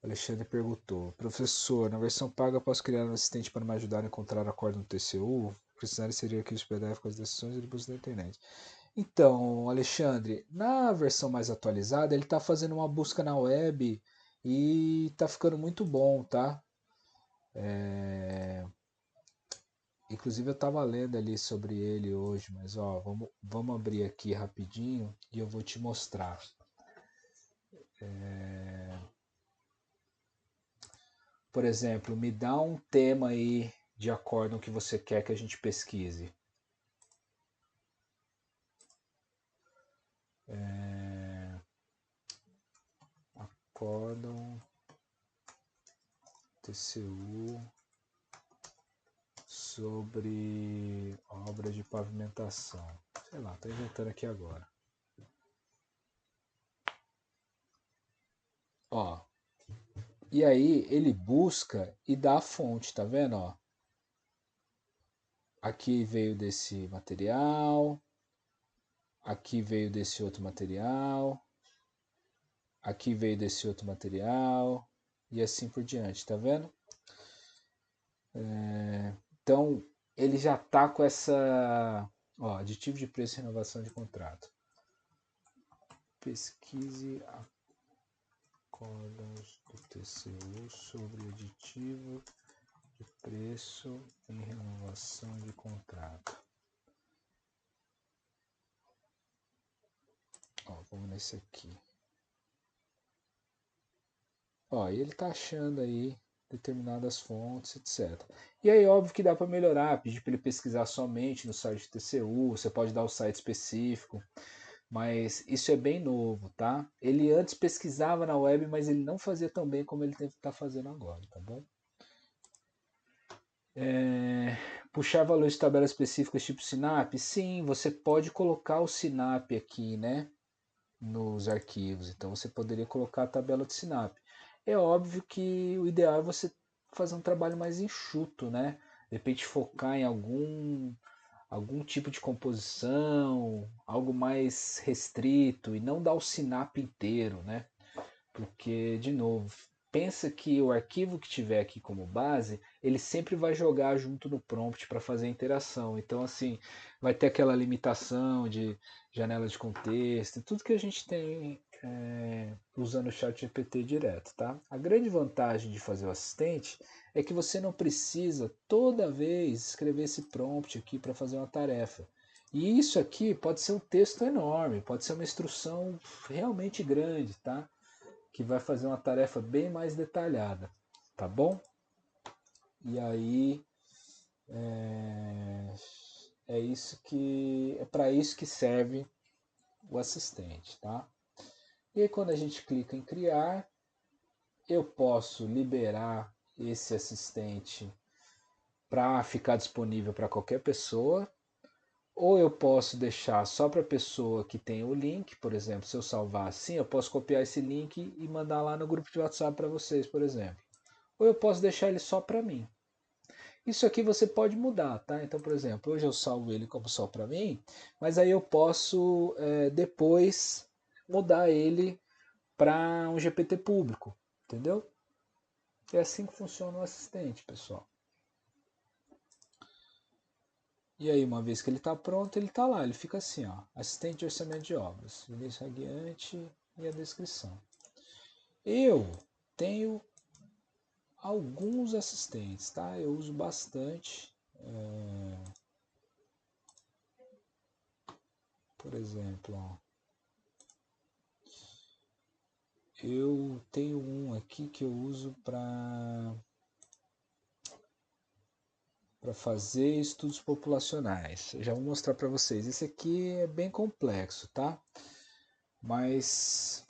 S1: O Alexandre perguntou: professor, na versão paga posso criar um assistente para me ajudar a encontrar acordo no TCU? Precisar inserir aqui os PDF com as decisões e depois da internet. Então, Alexandre, na versão mais atualizada, ele está fazendo uma busca na web e está ficando muito bom, tá? Inclusive eu estava lendo ali sobre ele hoje, mas ó, vamos abrir aqui rapidinho e eu vou te mostrar. Por exemplo, me dá um tema aí de acórdão que você quer que a gente pesquise. Acórdão TCU sobre obra de pavimentação. Sei lá, tô inventando aqui agora. Ó, e aí ele busca e dá a fonte, tá vendo? Ó, aqui veio desse material, aqui veio desse outro material, aqui veio desse outro material e assim por diante, tá vendo? Então ele já tá com essa, ó, aditivo de preço e renovação de contrato. Pesquise acordos do TCU sobre aditivo de preço e renovação de contrato. Ó, vamos nesse aqui. Ó, e ele tá achando aí determinadas fontes, etc. E aí, óbvio que dá para melhorar, pedir para ele pesquisar somente no site do TCU, você pode dar o site específico, mas isso é bem novo, tá? Ele antes pesquisava na web, mas ele não fazia tão bem como ele está fazendo agora, tá bom? Puxar valores de tabelas específicas tipo Sinap? Sim, você pode colocar o Sinap aqui, né? Nos arquivos. Então você poderia colocar a tabela de Sinap. É óbvio que o ideal é você fazer um trabalho mais enxuto, né? De repente focar em algum tipo de composição, algo mais restrito e não dar o Sinap inteiro, né? Porque, de novo, pensa que o arquivo que tiver aqui como base, ele sempre vai jogar junto no prompt para fazer a interação. Então, assim, vai ter aquela limitação de janela de contexto, tudo que a gente tem usando o chat GPT direto, tá? A grande vantagem de fazer o assistente é que você não precisa toda vez escrever esse prompt aqui para fazer uma tarefa. E isso aqui pode ser um texto enorme, pode ser uma instrução realmente grande, tá? Que vai fazer uma tarefa bem mais detalhada, tá bom? E aí é isso que é para isso que serve o assistente, tá? E aí quando a gente clica em criar, eu posso liberar esse assistente para ficar disponível para qualquer pessoa, ou eu posso deixar só para a pessoa que tem o link, por exemplo, se eu salvar assim, eu posso copiar esse link e mandar lá no grupo de WhatsApp para vocês, por exemplo. Ou eu posso deixar ele só para mim. Isso aqui você pode mudar, tá? Então, por exemplo, hoje eu salvo ele como só para mim, mas aí eu posso depois mudar ele para um GPT público, entendeu? É assim que funciona o assistente, pessoal. E aí, uma vez que ele está pronto, ele está lá, ele fica assim, ó, assistente de orçamento de obras, início guiante e a descrição. Eu tenho alguns assistentes, tá? Eu uso bastante. Por exemplo, ó, eu tenho um aqui que eu uso para fazer estudos populacionais. Eu já vou mostrar para vocês. Esse aqui é bem complexo, tá? Mas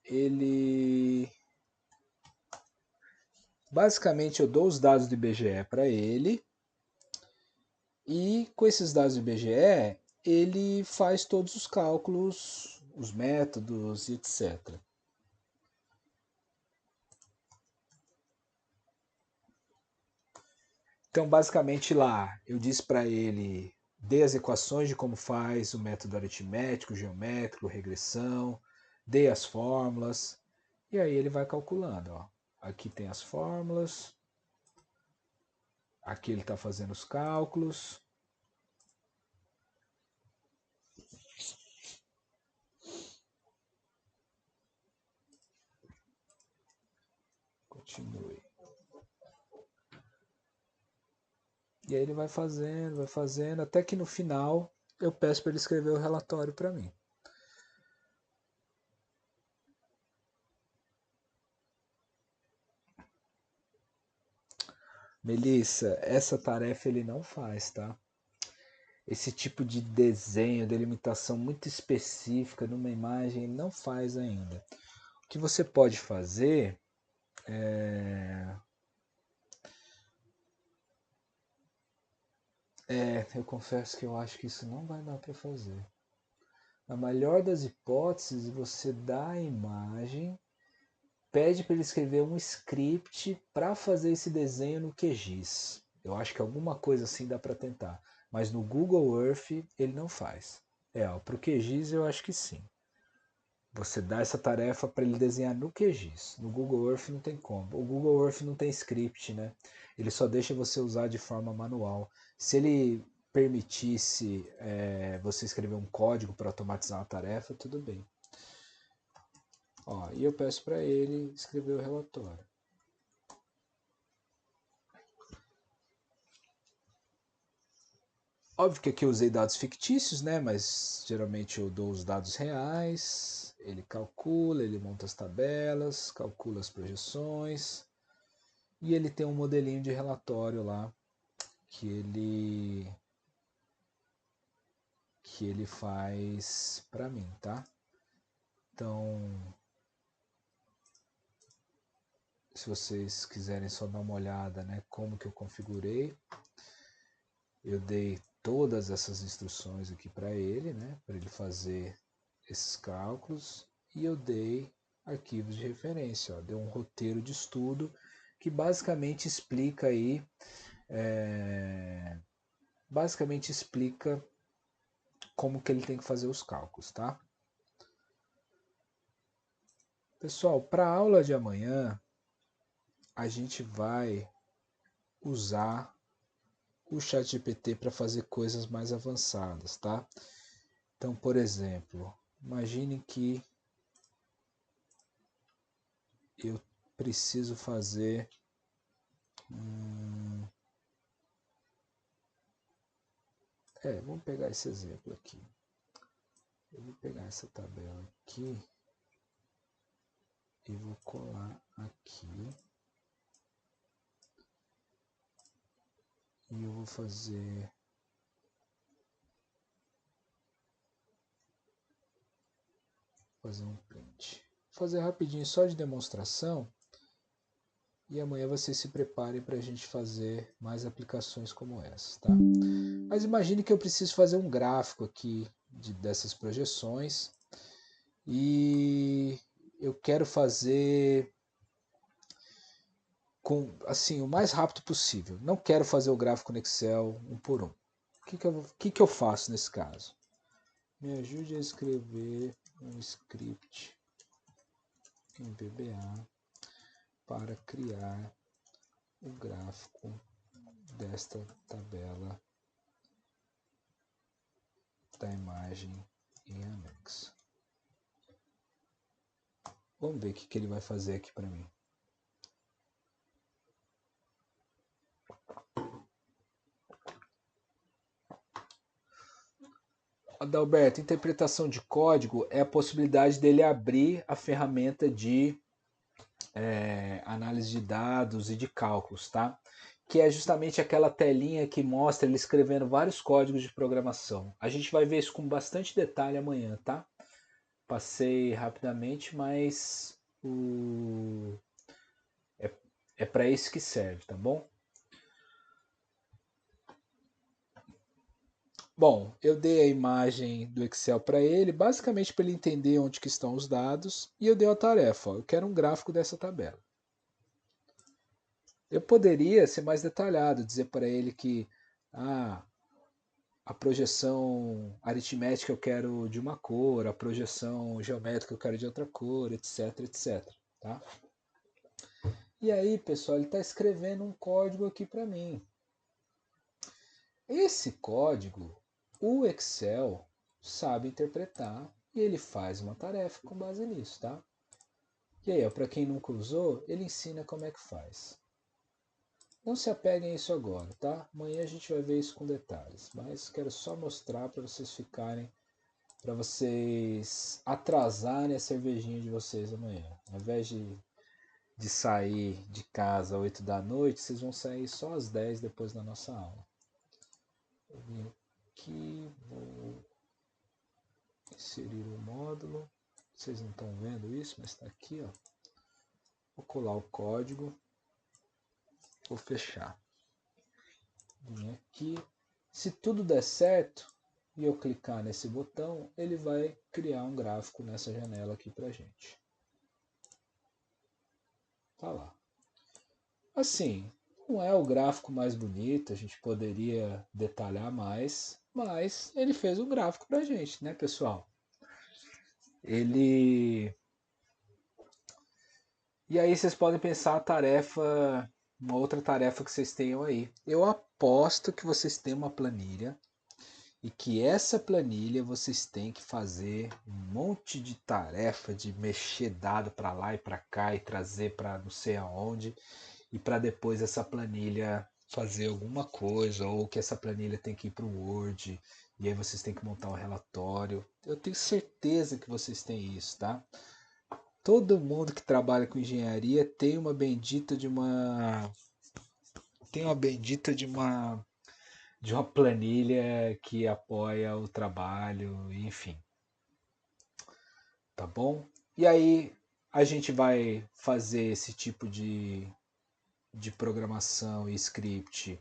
S1: ele basicamente eu dou os dados do IBGE para ele e com esses dados do IBGE ele faz todos os cálculos, os métodos e etc. Então, basicamente lá, eu disse para ele, dei as equações de como faz o método aritmético, geométrico, regressão, dei as fórmulas, e aí ele vai calculando. Ó. Aqui tem as fórmulas, aqui ele está fazendo os cálculos. Continue. E aí ele vai fazendo, até que no final eu peço para ele escrever o relatório para mim. Melissa, essa tarefa ele não faz, tá? Esse tipo de desenho, delimitação muito específica numa imagem, ele não faz ainda. O que você pode fazer eu confesso que eu acho que isso não vai dar para fazer. Na melhor das hipóteses, você dá a imagem, pede para ele escrever um script para fazer esse desenho no QGIS. Eu acho que alguma coisa assim dá para tentar. Mas no Google Earth ele não faz. Para o QGIS eu acho que sim. Você dá essa tarefa para ele desenhar no QGIS. No Google Earth não tem como. O Google Earth não tem script, né? Ele só deixa você usar de forma manual. Se ele permitisse você escrever um código para automatizar uma tarefa, tudo bem. Ó, e eu peço para ele escrever o relatório. Óbvio que aqui eu usei dados fictícios, né? Mas geralmente eu dou os dados reais. Ele calcula, ele monta as tabelas, calcula as projeções. E ele tem um modelinho de relatório lá que ele faz para mim, tá? Então, se vocês quiserem só dar uma olhada, né, como que eu configurei, eu dei todas essas instruções aqui para ele, né, para ele fazer esses cálculos, e eu dei arquivos de referência, ó, deu um roteiro de estudo que basicamente explica aí, basicamente explica como que ele tem que fazer os cálculos, tá? Pessoal, para a aula de amanhã, a gente vai usar o ChatGPT para fazer coisas mais avançadas, tá? Então, por exemplo, imagine que eu preciso fazer vamos pegar esse exemplo aqui. Eu vou pegar essa tabela aqui e vou colar aqui. E eu vou fazer um print. Vou fazer rapidinho só de demonstração. E amanhã vocês se preparem para a gente fazer mais aplicações como essa, tá? Mas imagine que eu preciso fazer um gráfico aqui dessas projeções e eu quero fazer assim o mais rápido possível. Não quero fazer o gráfico no Excel um por um. O que eu faço nesse caso? Me ajude a escrever um script em VBA para criar o gráfico desta tabela da imagem em anexo. Vamos ver o que ele vai fazer aqui para mim. Adalberto, interpretação de código é a possibilidade dele abrir a ferramenta de análise de dados e de cálculos, tá? Que é justamente aquela telinha que mostra ele escrevendo vários códigos de programação. A gente vai ver isso com bastante detalhe amanhã, tá? Passei rapidamente, mas é para isso que serve, tá bom? Bom, eu dei a imagem do Excel para ele, basicamente para ele entender onde que estão os dados, e eu dei a tarefa, ó, eu quero um gráfico dessa tabela. Eu poderia ser mais detalhado, dizer para ele que a projeção aritmética eu quero de uma cor, a projeção geométrica eu quero de outra cor, etc, etc. Tá? E aí, pessoal, ele está escrevendo um código aqui para mim. Esse código, o Excel sabe interpretar e ele faz uma tarefa com base nisso, tá? E aí, para quem nunca usou, ele ensina como é que faz. Não se apeguem a isso agora, tá? Amanhã a gente vai ver isso com detalhes, mas quero só mostrar para vocês ficarem, para vocês atrasarem a cervejinha de vocês amanhã. Ao invés de sair de casa às 8 da noite, vocês vão sair só às 10 depois da nossa aula. Eu vim aqui, vou inserir o módulo. Vocês não estão vendo isso, mas está aqui, ó. Vou colar o código, vou fechar. Vim aqui. Se tudo der certo e eu clicar nesse botão, ele vai criar um gráfico nessa janela aqui pra gente. Tá lá. Assim, não é o gráfico mais bonito, a gente poderia detalhar mais, mas ele fez um gráfico pra gente, né, pessoal? Ele... E aí vocês podem pensar a tarefa, uma outra tarefa que vocês tenham aí. Eu aposto que vocês têm uma planilha e que essa planilha vocês têm que fazer um monte de tarefa de mexer dado para lá e para cá e trazer para não sei aonde e para depois essa planilha fazer alguma coisa ou que essa planilha tem que ir para o Word e aí vocês têm que montar um relatório. Eu tenho certeza que vocês têm isso, tá? Todo mundo que trabalha com engenharia tem uma bendita de uma planilha que apoia o trabalho, enfim. Tá bom? E aí a gente vai fazer esse tipo de programação e script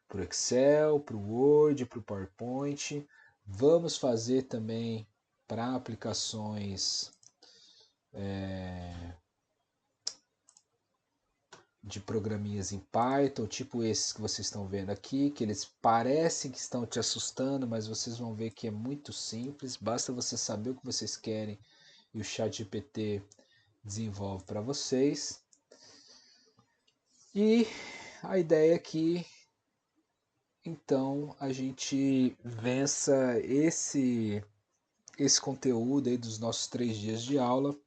S1: para o Excel, para o Word, para o PowerPoint. Vamos fazer também para aplicações de programinhas em Python, tipo esses que vocês estão vendo aqui, que eles parecem que estão te assustando, mas vocês vão ver que é muito simples, basta você saber o que vocês querem e o ChatGPT desenvolve para vocês. E a ideia é que então a gente vença esse conteúdo aí dos nossos 3 dias de aula,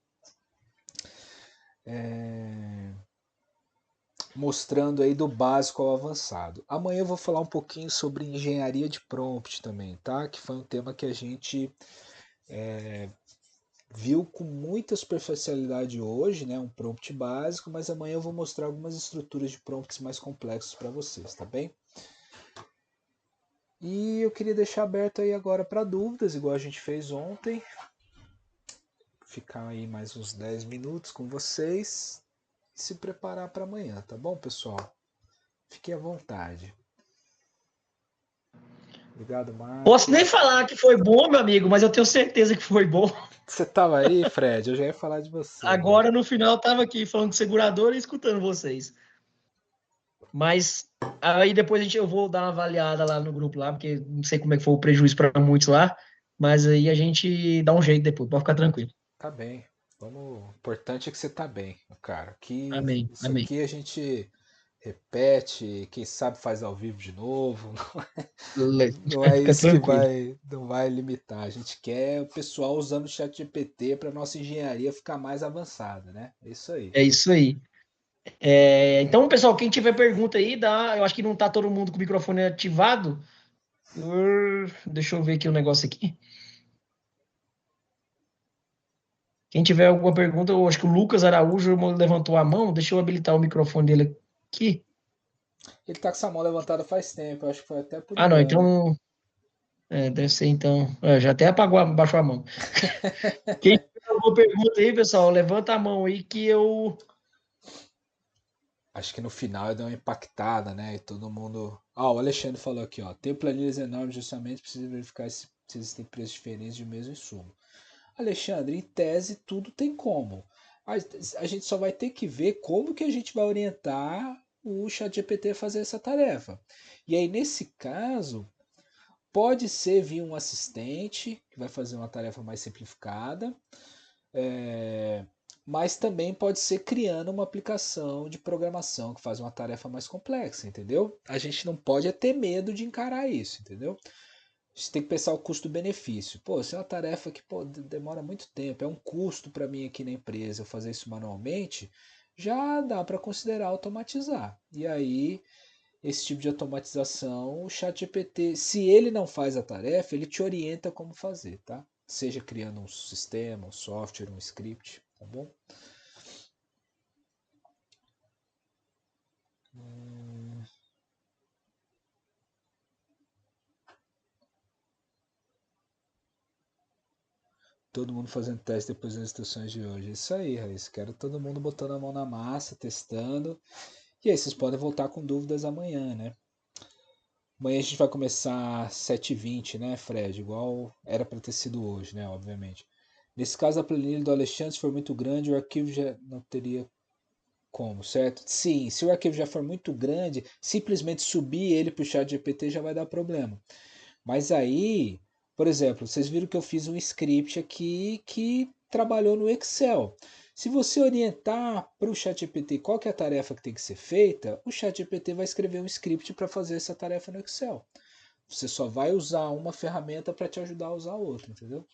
S1: mostrando aí do básico ao avançado. Amanhã eu vou falar um pouquinho sobre engenharia de prompt também, tá? Que foi um tema que a gente viu com muita superficialidade hoje, né? Um prompt básico, mas amanhã eu vou mostrar algumas estruturas de prompts mais complexos para vocês, tá bem? E eu queria deixar aberto aí agora para dúvidas, igual a gente fez ontem. Ficar aí mais uns 10 minutos com vocês e se preparar para amanhã, tá bom, pessoal? Fiquem à vontade. Obrigado,
S2: Posso nem
S1: Marcos.
S2: falar que foi bom, meu amigo, mas eu tenho certeza que foi bom.
S1: Você tava aí, Fred? Eu já ia falar de você agora.
S2: Agora, no final, eu tava aqui falando de seguradora e escutando vocês. Mas aí depois eu vou dar uma avaliada lá no grupo lá, porque não sei como é que foi o prejuízo para muitos lá, mas aí a gente dá um jeito depois, pode ficar tranquilo.
S1: Tá bem. Vamos. O importante é que você tá bem, cara. Que
S2: Amém,
S1: isso
S2: amém.
S1: aqui a gente repete, quem sabe faz ao vivo de novo. Não é
S2: Fica
S1: isso que
S2: tranquilo.
S1: não vai limitar. A gente quer o pessoal usando o chat GPT para nossa engenharia ficar mais avançada, né? É isso aí.
S2: É isso aí. Então, pessoal, quem tiver pergunta aí, dá. Eu acho que não tá todo mundo com o microfone ativado. Deixa eu ver aqui o negócio aqui. Quem tiver alguma pergunta, eu acho que o Lucas Araújo levantou a mão. Deixa eu habilitar o microfone dele aqui.
S1: Ele tá com essa mão levantada faz tempo, eu acho que foi até por
S2: Ah, não,
S1: engano.
S2: então. Deve ser então. Já até apagou, baixou a mão. Quem tiver alguma pergunta aí, pessoal, levanta a mão aí que eu.
S1: Acho que no final deu uma impactada, né? E todo mundo. Ah, o Alexandre falou aqui, ó. Tem planilhas enormes, justamente precisa verificar se existem preços diferentes de mesmo insumo. Alexandre, em tese, tudo tem como. A gente só vai ter que ver como que a gente vai orientar o ChatGPT a fazer essa tarefa. E aí, nesse caso, pode ser vir um assistente que vai fazer uma tarefa mais simplificada, é, mas também pode ser criando uma aplicação de programação que faz uma tarefa mais complexa, entendeu? A gente não pode é ter medo de encarar isso, entendeu? A gente tem que pensar o custo-benefício. Pô, se é uma tarefa que demora muito tempo, é um custo para mim aqui na empresa eu fazer isso manualmente, já dá para considerar automatizar. E aí, esse tipo de automatização, o ChatGPT, se ele não faz a tarefa, ele te orienta como fazer, tá? Seja criando um sistema, um software, um script, tá bom? Todo mundo fazendo teste depois das instruções de hoje. É isso aí, Raíssa. Quero todo mundo botando a mão na massa, testando. E aí, vocês podem voltar com dúvidas amanhã, né? Amanhã a gente vai começar às 7h20, né, Fred? Igual era para ter sido hoje, né? Obviamente. Nesse caso, a planilha do Alexandre, se for muito grande, o arquivo já não teria como, certo? Sim, se o arquivo já for muito grande, simplesmente subir ele para o chat GPT já vai dar problema. Mas aí, por exemplo, vocês viram que eu fiz um script aqui que trabalhou no Excel. Se você orientar para o ChatGPT qual que é a tarefa que tem que ser feita, o ChatGPT vai escrever um script para fazer essa tarefa no Excel. Você só vai usar uma ferramenta para te ajudar a usar outra, entendeu?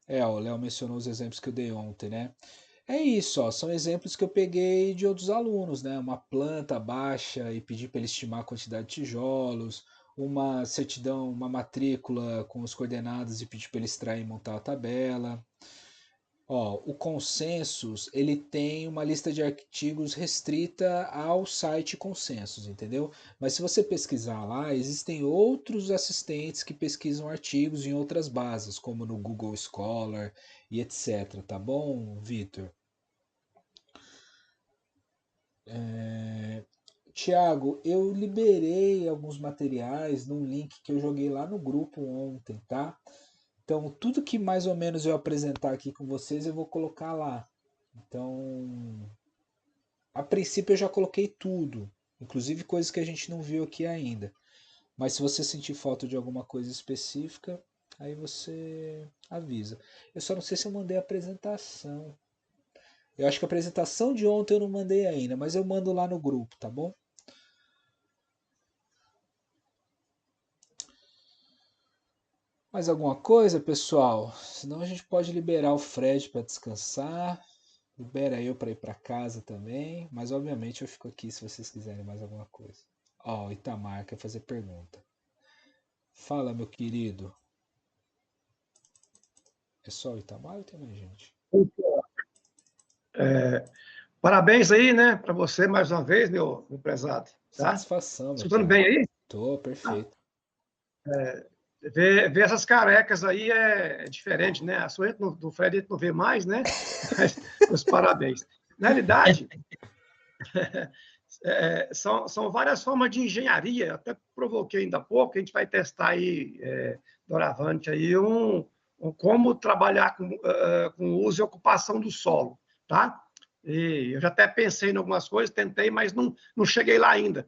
S1: O Léo mencionou os exemplos que eu dei ontem, né? É isso, ó, são exemplos que eu peguei de outros alunos, né? Uma planta baixa e pedir para ele estimar a quantidade de tijolos, uma certidão, uma matrícula com as coordenadas e pedir para ele extrair e montar a tabela. Ó, o Consensus, ele tem uma lista de artigos restrita ao site Consensus, entendeu? Mas se você pesquisar lá, existem outros assistentes que pesquisam artigos em outras bases, como no Google Scholar e etc, tá bom, Vitor? Tiago, eu liberei alguns materiais num link que eu joguei lá no grupo ontem, tá? Então, tudo que mais ou menos eu apresentar aqui com vocês, eu vou colocar lá. Então, a princípio eu já coloquei tudo, inclusive coisas que a gente não viu aqui ainda. Mas se você sentir falta de alguma coisa específica, aí você avisa. Eu só não sei se eu mandei a apresentação. Eu acho que a apresentação de ontem eu não mandei ainda, mas eu mando lá no grupo, tá bom? Mais alguma coisa, pessoal? Senão a gente pode liberar o Fred para descansar. Libera eu para ir para casa também. Mas obviamente eu fico aqui se vocês quiserem mais alguma coisa. Ó, o Itamar quer fazer pergunta. Fala, meu querido. É só o Itamar ou tem mais gente?
S3: É, parabéns aí, né, para você mais uma vez, meu prezado, tá?
S1: Satisfação, meu
S3: Escutando
S1: caro.
S3: bem aí?
S1: Tô, perfeito.
S3: Ver essas carecas aí é diferente, né? A sua do Fred a gente não vê mais, né? Mas meus parabéns. Na realidade, são várias formas de engenharia. Até provoquei ainda há pouco, a gente vai testar aí, doravante, aí, como trabalhar com uso e ocupação do solo, tá? E eu já até pensei em algumas coisas, tentei, mas não cheguei lá ainda.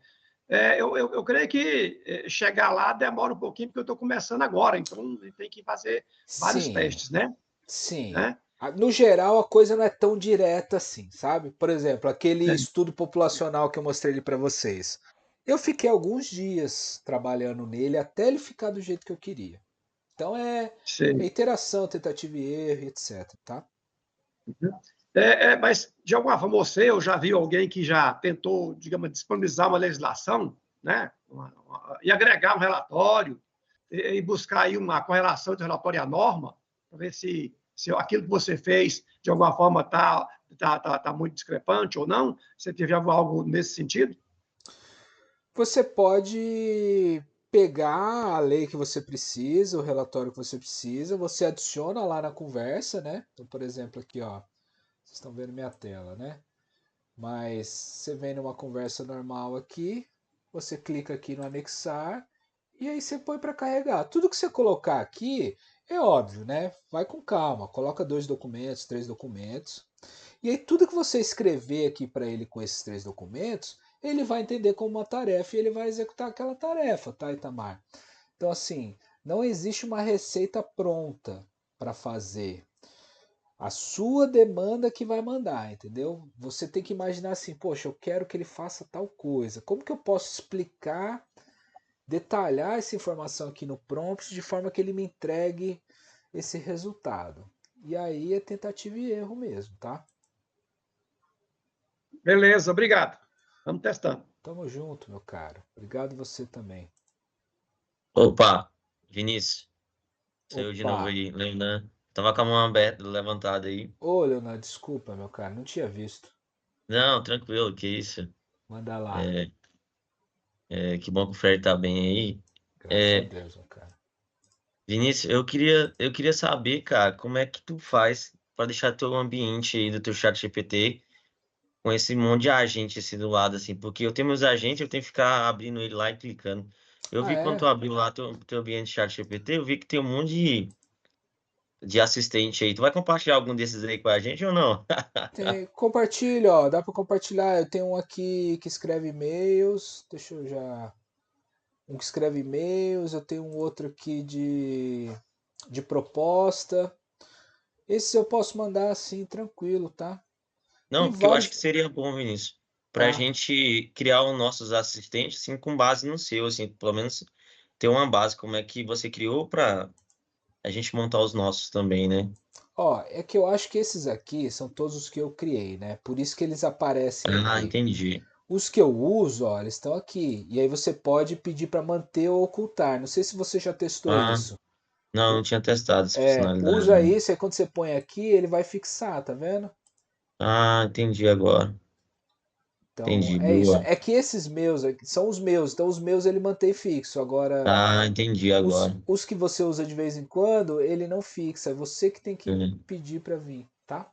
S3: Eu creio que chegar lá demora um pouquinho, porque eu estou começando agora, então tem que fazer vários
S1: Sim,
S3: testes, né?
S1: sim.
S3: né?
S1: No geral, a coisa não é tão direta assim, sabe? Por exemplo, aquele
S3: É,
S1: estudo populacional que eu mostrei ali para vocês. Eu fiquei alguns dias trabalhando nele até ele ficar do jeito que eu queria. Então é
S3: sei.
S1: iteração, tentativa e erro, etc, tá?
S3: Mas, de alguma forma, você ou já viu alguém que já tentou, digamos, disponibilizar uma legislação, né? E agregar um relatório e buscar aí uma correlação entre o relatório e a norma, para ver se aquilo que você fez, de alguma forma, tá muito discrepante ou não? Você teve algo nesse sentido?
S1: Você pode pegar a lei que você precisa, o relatório que você precisa, você adiciona lá na conversa, né? Então, por exemplo, aqui, ó, vocês estão vendo minha tela, né? Mas você vem numa conversa normal aqui, você clica aqui no anexar e aí você põe para carregar. Tudo que você colocar aqui é óbvio, né? Vai com calma, coloca 2 documentos, 3 documentos. E aí tudo que você escrever aqui para ele com esses 3 documentos, ele vai entender como uma tarefa e ele vai executar aquela tarefa, tá, Itamar? Então assim, não existe uma receita pronta para fazer. A sua demanda que vai mandar, entendeu? Você tem que imaginar assim, poxa, eu quero que ele faça tal coisa. Como que eu posso explicar, detalhar essa informação aqui no prompt de forma que ele me entregue esse resultado? E aí é tentativa e erro mesmo, tá?
S3: Beleza, obrigado. Vamos testando.
S1: Tamo junto, meu caro. Obrigado você também.
S4: Opa, Vinícius, saiu de
S1: Opa!
S4: novo aí, lembrando. Tava com a mão aberta, levantada aí.
S1: Ô, Leonardo, desculpa, meu caro, não tinha visto.
S4: Não, tranquilo, que isso.
S1: Manda lá.
S4: É, que bom que o Fred tá bem aí.
S1: Graças a
S4: É,
S1: Deus, meu cara.
S4: Vinícius, eu queria saber, cara, como é que tu faz para deixar teu ambiente aí do teu chat GPT com esse monte de agente assim do lado, assim, porque eu tenho meus agentes, eu tenho que ficar abrindo ele lá e clicando. Eu
S1: Ah,
S4: vi quando tu
S1: é?
S4: abriu lá teu ambiente chat GPT, eu vi que tem um monte de assistente aí. Tu vai compartilhar algum desses aí com a gente ou não?
S1: Compartilha, ó. Dá pra compartilhar. Eu tenho um aqui que escreve e-mails. Deixa eu já. Um que escreve e-mails. Eu tenho um outro aqui de proposta. Esse eu posso mandar assim, tranquilo, tá? Tem
S4: Não, porque eu acho que
S1: vários.
S4: seria bom, Vinícius, para a
S1: Tá.
S4: gente criar os nossos assistentes, assim, com base no seu, assim, pelo menos ter uma base, como é que você criou para a gente montar os nossos também, né?
S1: Ó, é que eu acho que esses aqui são todos os que eu criei, né? Por isso que eles aparecem
S4: Ah,
S1: aqui.
S4: entendi.
S1: Os que eu uso, ó, eles estão aqui. E aí você pode pedir para manter ou ocultar. Não sei se você já testou
S4: Ah,
S1: isso.
S4: não, não tinha testado essa funcionalidade,
S1: Usa
S4: né?
S1: isso, aí quando você põe aqui, ele vai fixar, tá vendo?
S4: Ah, entendi agora.
S1: Então,
S4: Entendi,
S1: é isso.
S4: boa.
S1: É que esses meus aqui são os meus, então os meus ele mantém fixo. Agora,
S4: Ah, entendi agora.
S1: os que você usa de vez em quando, ele não fixa. É você que tem que
S4: Hum,
S1: pedir para vir, tá?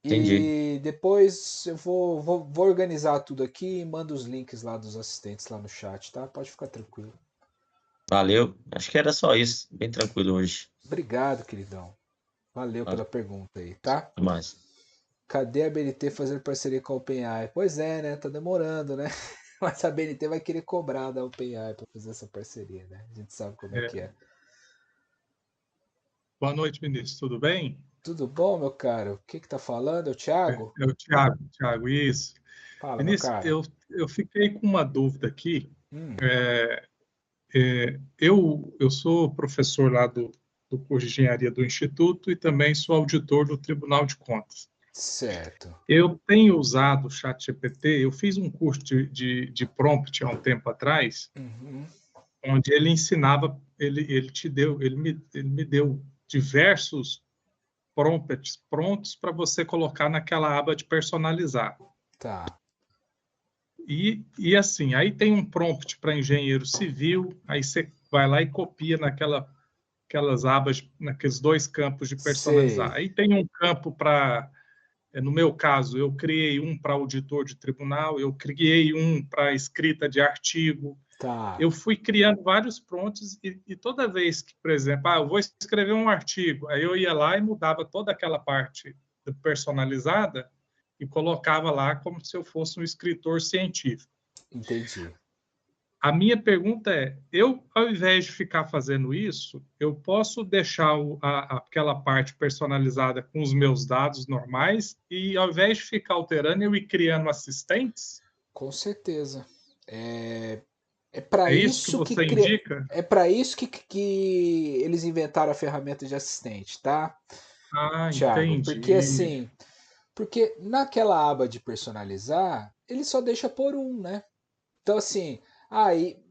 S4: entendi.
S1: E depois eu vou organizar tudo aqui e mando os links lá dos assistentes lá no chat, tá? Pode ficar tranquilo.
S4: Valeu. Acho que era só isso. Bem tranquilo hoje.
S1: Obrigado, queridão. Valeu pela
S4: Até
S1: pergunta aí, tá?
S4: mais.
S1: Cadê a BNT fazendo parceria com a OpenAI? Pois é, né? Tá demorando, né? Mas a BNT vai querer cobrar da OpenAI para fazer essa parceria, né? A gente sabe como é que é.
S5: Boa noite, ministro. Tudo bem?
S1: Tudo bom, meu caro? O que tá falando? É o Thiago?
S5: É o Thiago, isso.
S1: Fala, meu
S5: Ministro,
S1: caro.
S5: eu fiquei com uma dúvida aqui.
S1: Hum,
S5: Eu sou professor lá do curso de engenharia do Instituto e também sou auditor do Tribunal de Contas.
S1: certo.
S5: Eu tenho usado o ChatGPT, eu fiz um curso de prompt há um tempo atrás,
S1: Uhum.
S5: onde ele ensinava, ele me deu diversos prompts prontos para você colocar naquela aba de personalizar.
S1: Tá.
S5: E assim, aí tem um prompt para engenheiro civil, aí você vai lá e copia aquelas abas, naqueles 2 campos de personalizar.
S1: Sei.
S5: Aí tem um campo para, no meu caso, eu criei um para auditor de tribunal, eu criei um para escrita de artigo,
S1: Tá.
S5: eu fui criando vários prompts e toda vez que, por exemplo, eu vou escrever um artigo, aí eu ia lá e mudava toda aquela parte personalizada e colocava lá como se eu fosse um escritor científico.
S1: Entendi.
S5: A minha pergunta é, ao invés de ficar fazendo isso, eu posso deixar aquela parte personalizada com os meus dados normais e, ao invés de ficar alterando, eu ir criando assistentes?
S1: Com certeza. É para
S5: É isso que
S1: isso que
S5: você indica?
S1: é para isso que eles inventaram a ferramenta de assistente, tá,
S5: Ah,
S1: Thiago? Porque
S5: entendi.
S1: assim, porque naquela aba de personalizar, ele só deixa por um, né? Então assim, aí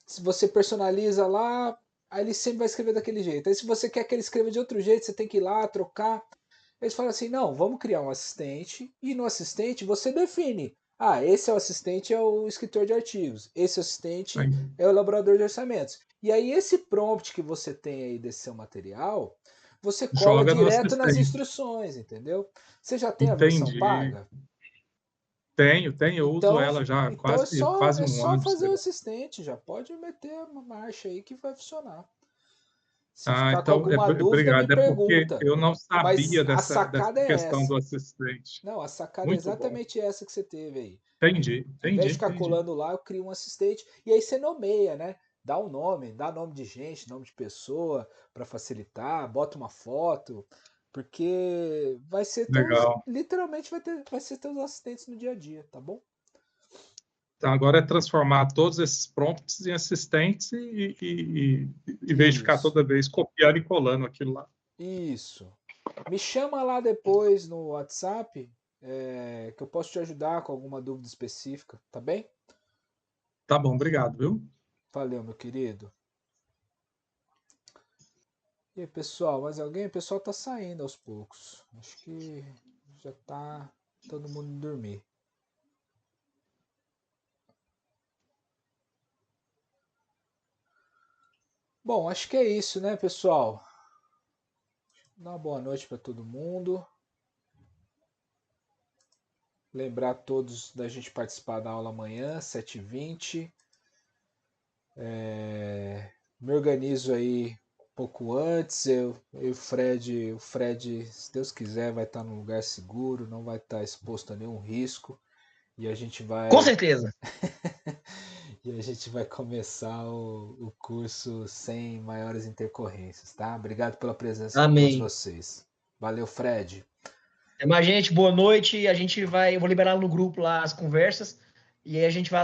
S1: se você personaliza lá, aí ele sempre vai escrever daquele jeito. Aí se você quer que ele escreva de outro jeito, você tem que ir lá trocar. Eles falam assim: não, vamos criar um assistente e no assistente você define. Ah, esse é o assistente, é o escritor de artigos. Esse assistente
S5: Aí,
S1: é o elaborador de orçamentos. E aí esse prompt que você tem aí desse seu material, você cola
S5: joga no
S1: direto nas
S5: assistente.
S1: instruções, entendeu? Você já tem a versão
S5: Entendi.
S1: paga?
S5: Tenho, eu uso
S1: Então,
S5: ela já há
S1: então
S5: quase
S1: é
S5: um
S1: só
S5: ano,
S1: fazer
S5: sei
S1: o
S5: lá.
S1: assistente, já pode meter a marcha aí que vai funcionar. Se
S5: Ah,
S1: ficar com
S5: então,
S1: alguma dúvida, me
S5: obrigado. É porque
S1: pergunta.
S5: eu não
S1: Mas
S5: sabia
S1: a
S5: dessa
S1: sacada é
S5: questão
S1: essa.
S5: do assistente.
S1: Não, a sacada é
S5: Muito bom.
S1: exatamente essa que você teve aí. Em vez de ficar
S5: Entendi.
S1: colando lá, eu crio um assistente e aí você nomeia, né? Dá um nome, dá nome de gente, nome de pessoa para facilitar, bota uma foto, porque vai ser
S5: Legal.
S1: literalmente vai ser teus assistentes no dia a dia, tá bom?
S5: Então, agora é transformar todos esses prompts em assistentes em vez de ficar
S1: Isso,
S5: toda vez copiando e colando aquilo lá.
S1: isso. Me chama lá depois no WhatsApp, que eu posso te ajudar com alguma dúvida específica, tá bem?
S5: Tá bom, obrigado, viu?
S1: Valeu, meu querido. E aí, pessoal, mais alguém? O pessoal tá saindo aos poucos. Acho que já tá todo mundo dormir. Bom, acho que é isso, né, pessoal? Dá uma boa noite para todo mundo. Lembrar todos da gente participar da aula amanhã, 7h20. Me organizo aí um pouco antes. Eu e o Fred, se Deus quiser, vai estar num lugar seguro, não vai estar exposto a nenhum risco. E a gente vai.
S2: Com certeza.
S1: E a gente vai começar o curso sem maiores intercorrências, tá? Obrigado pela presença de todos
S2: Amém.
S1: vocês. Valeu, Fred.
S2: Até mais, gente. Boa noite. A gente vai. Eu vou liberar no grupo lá as conversas. E aí a gente vai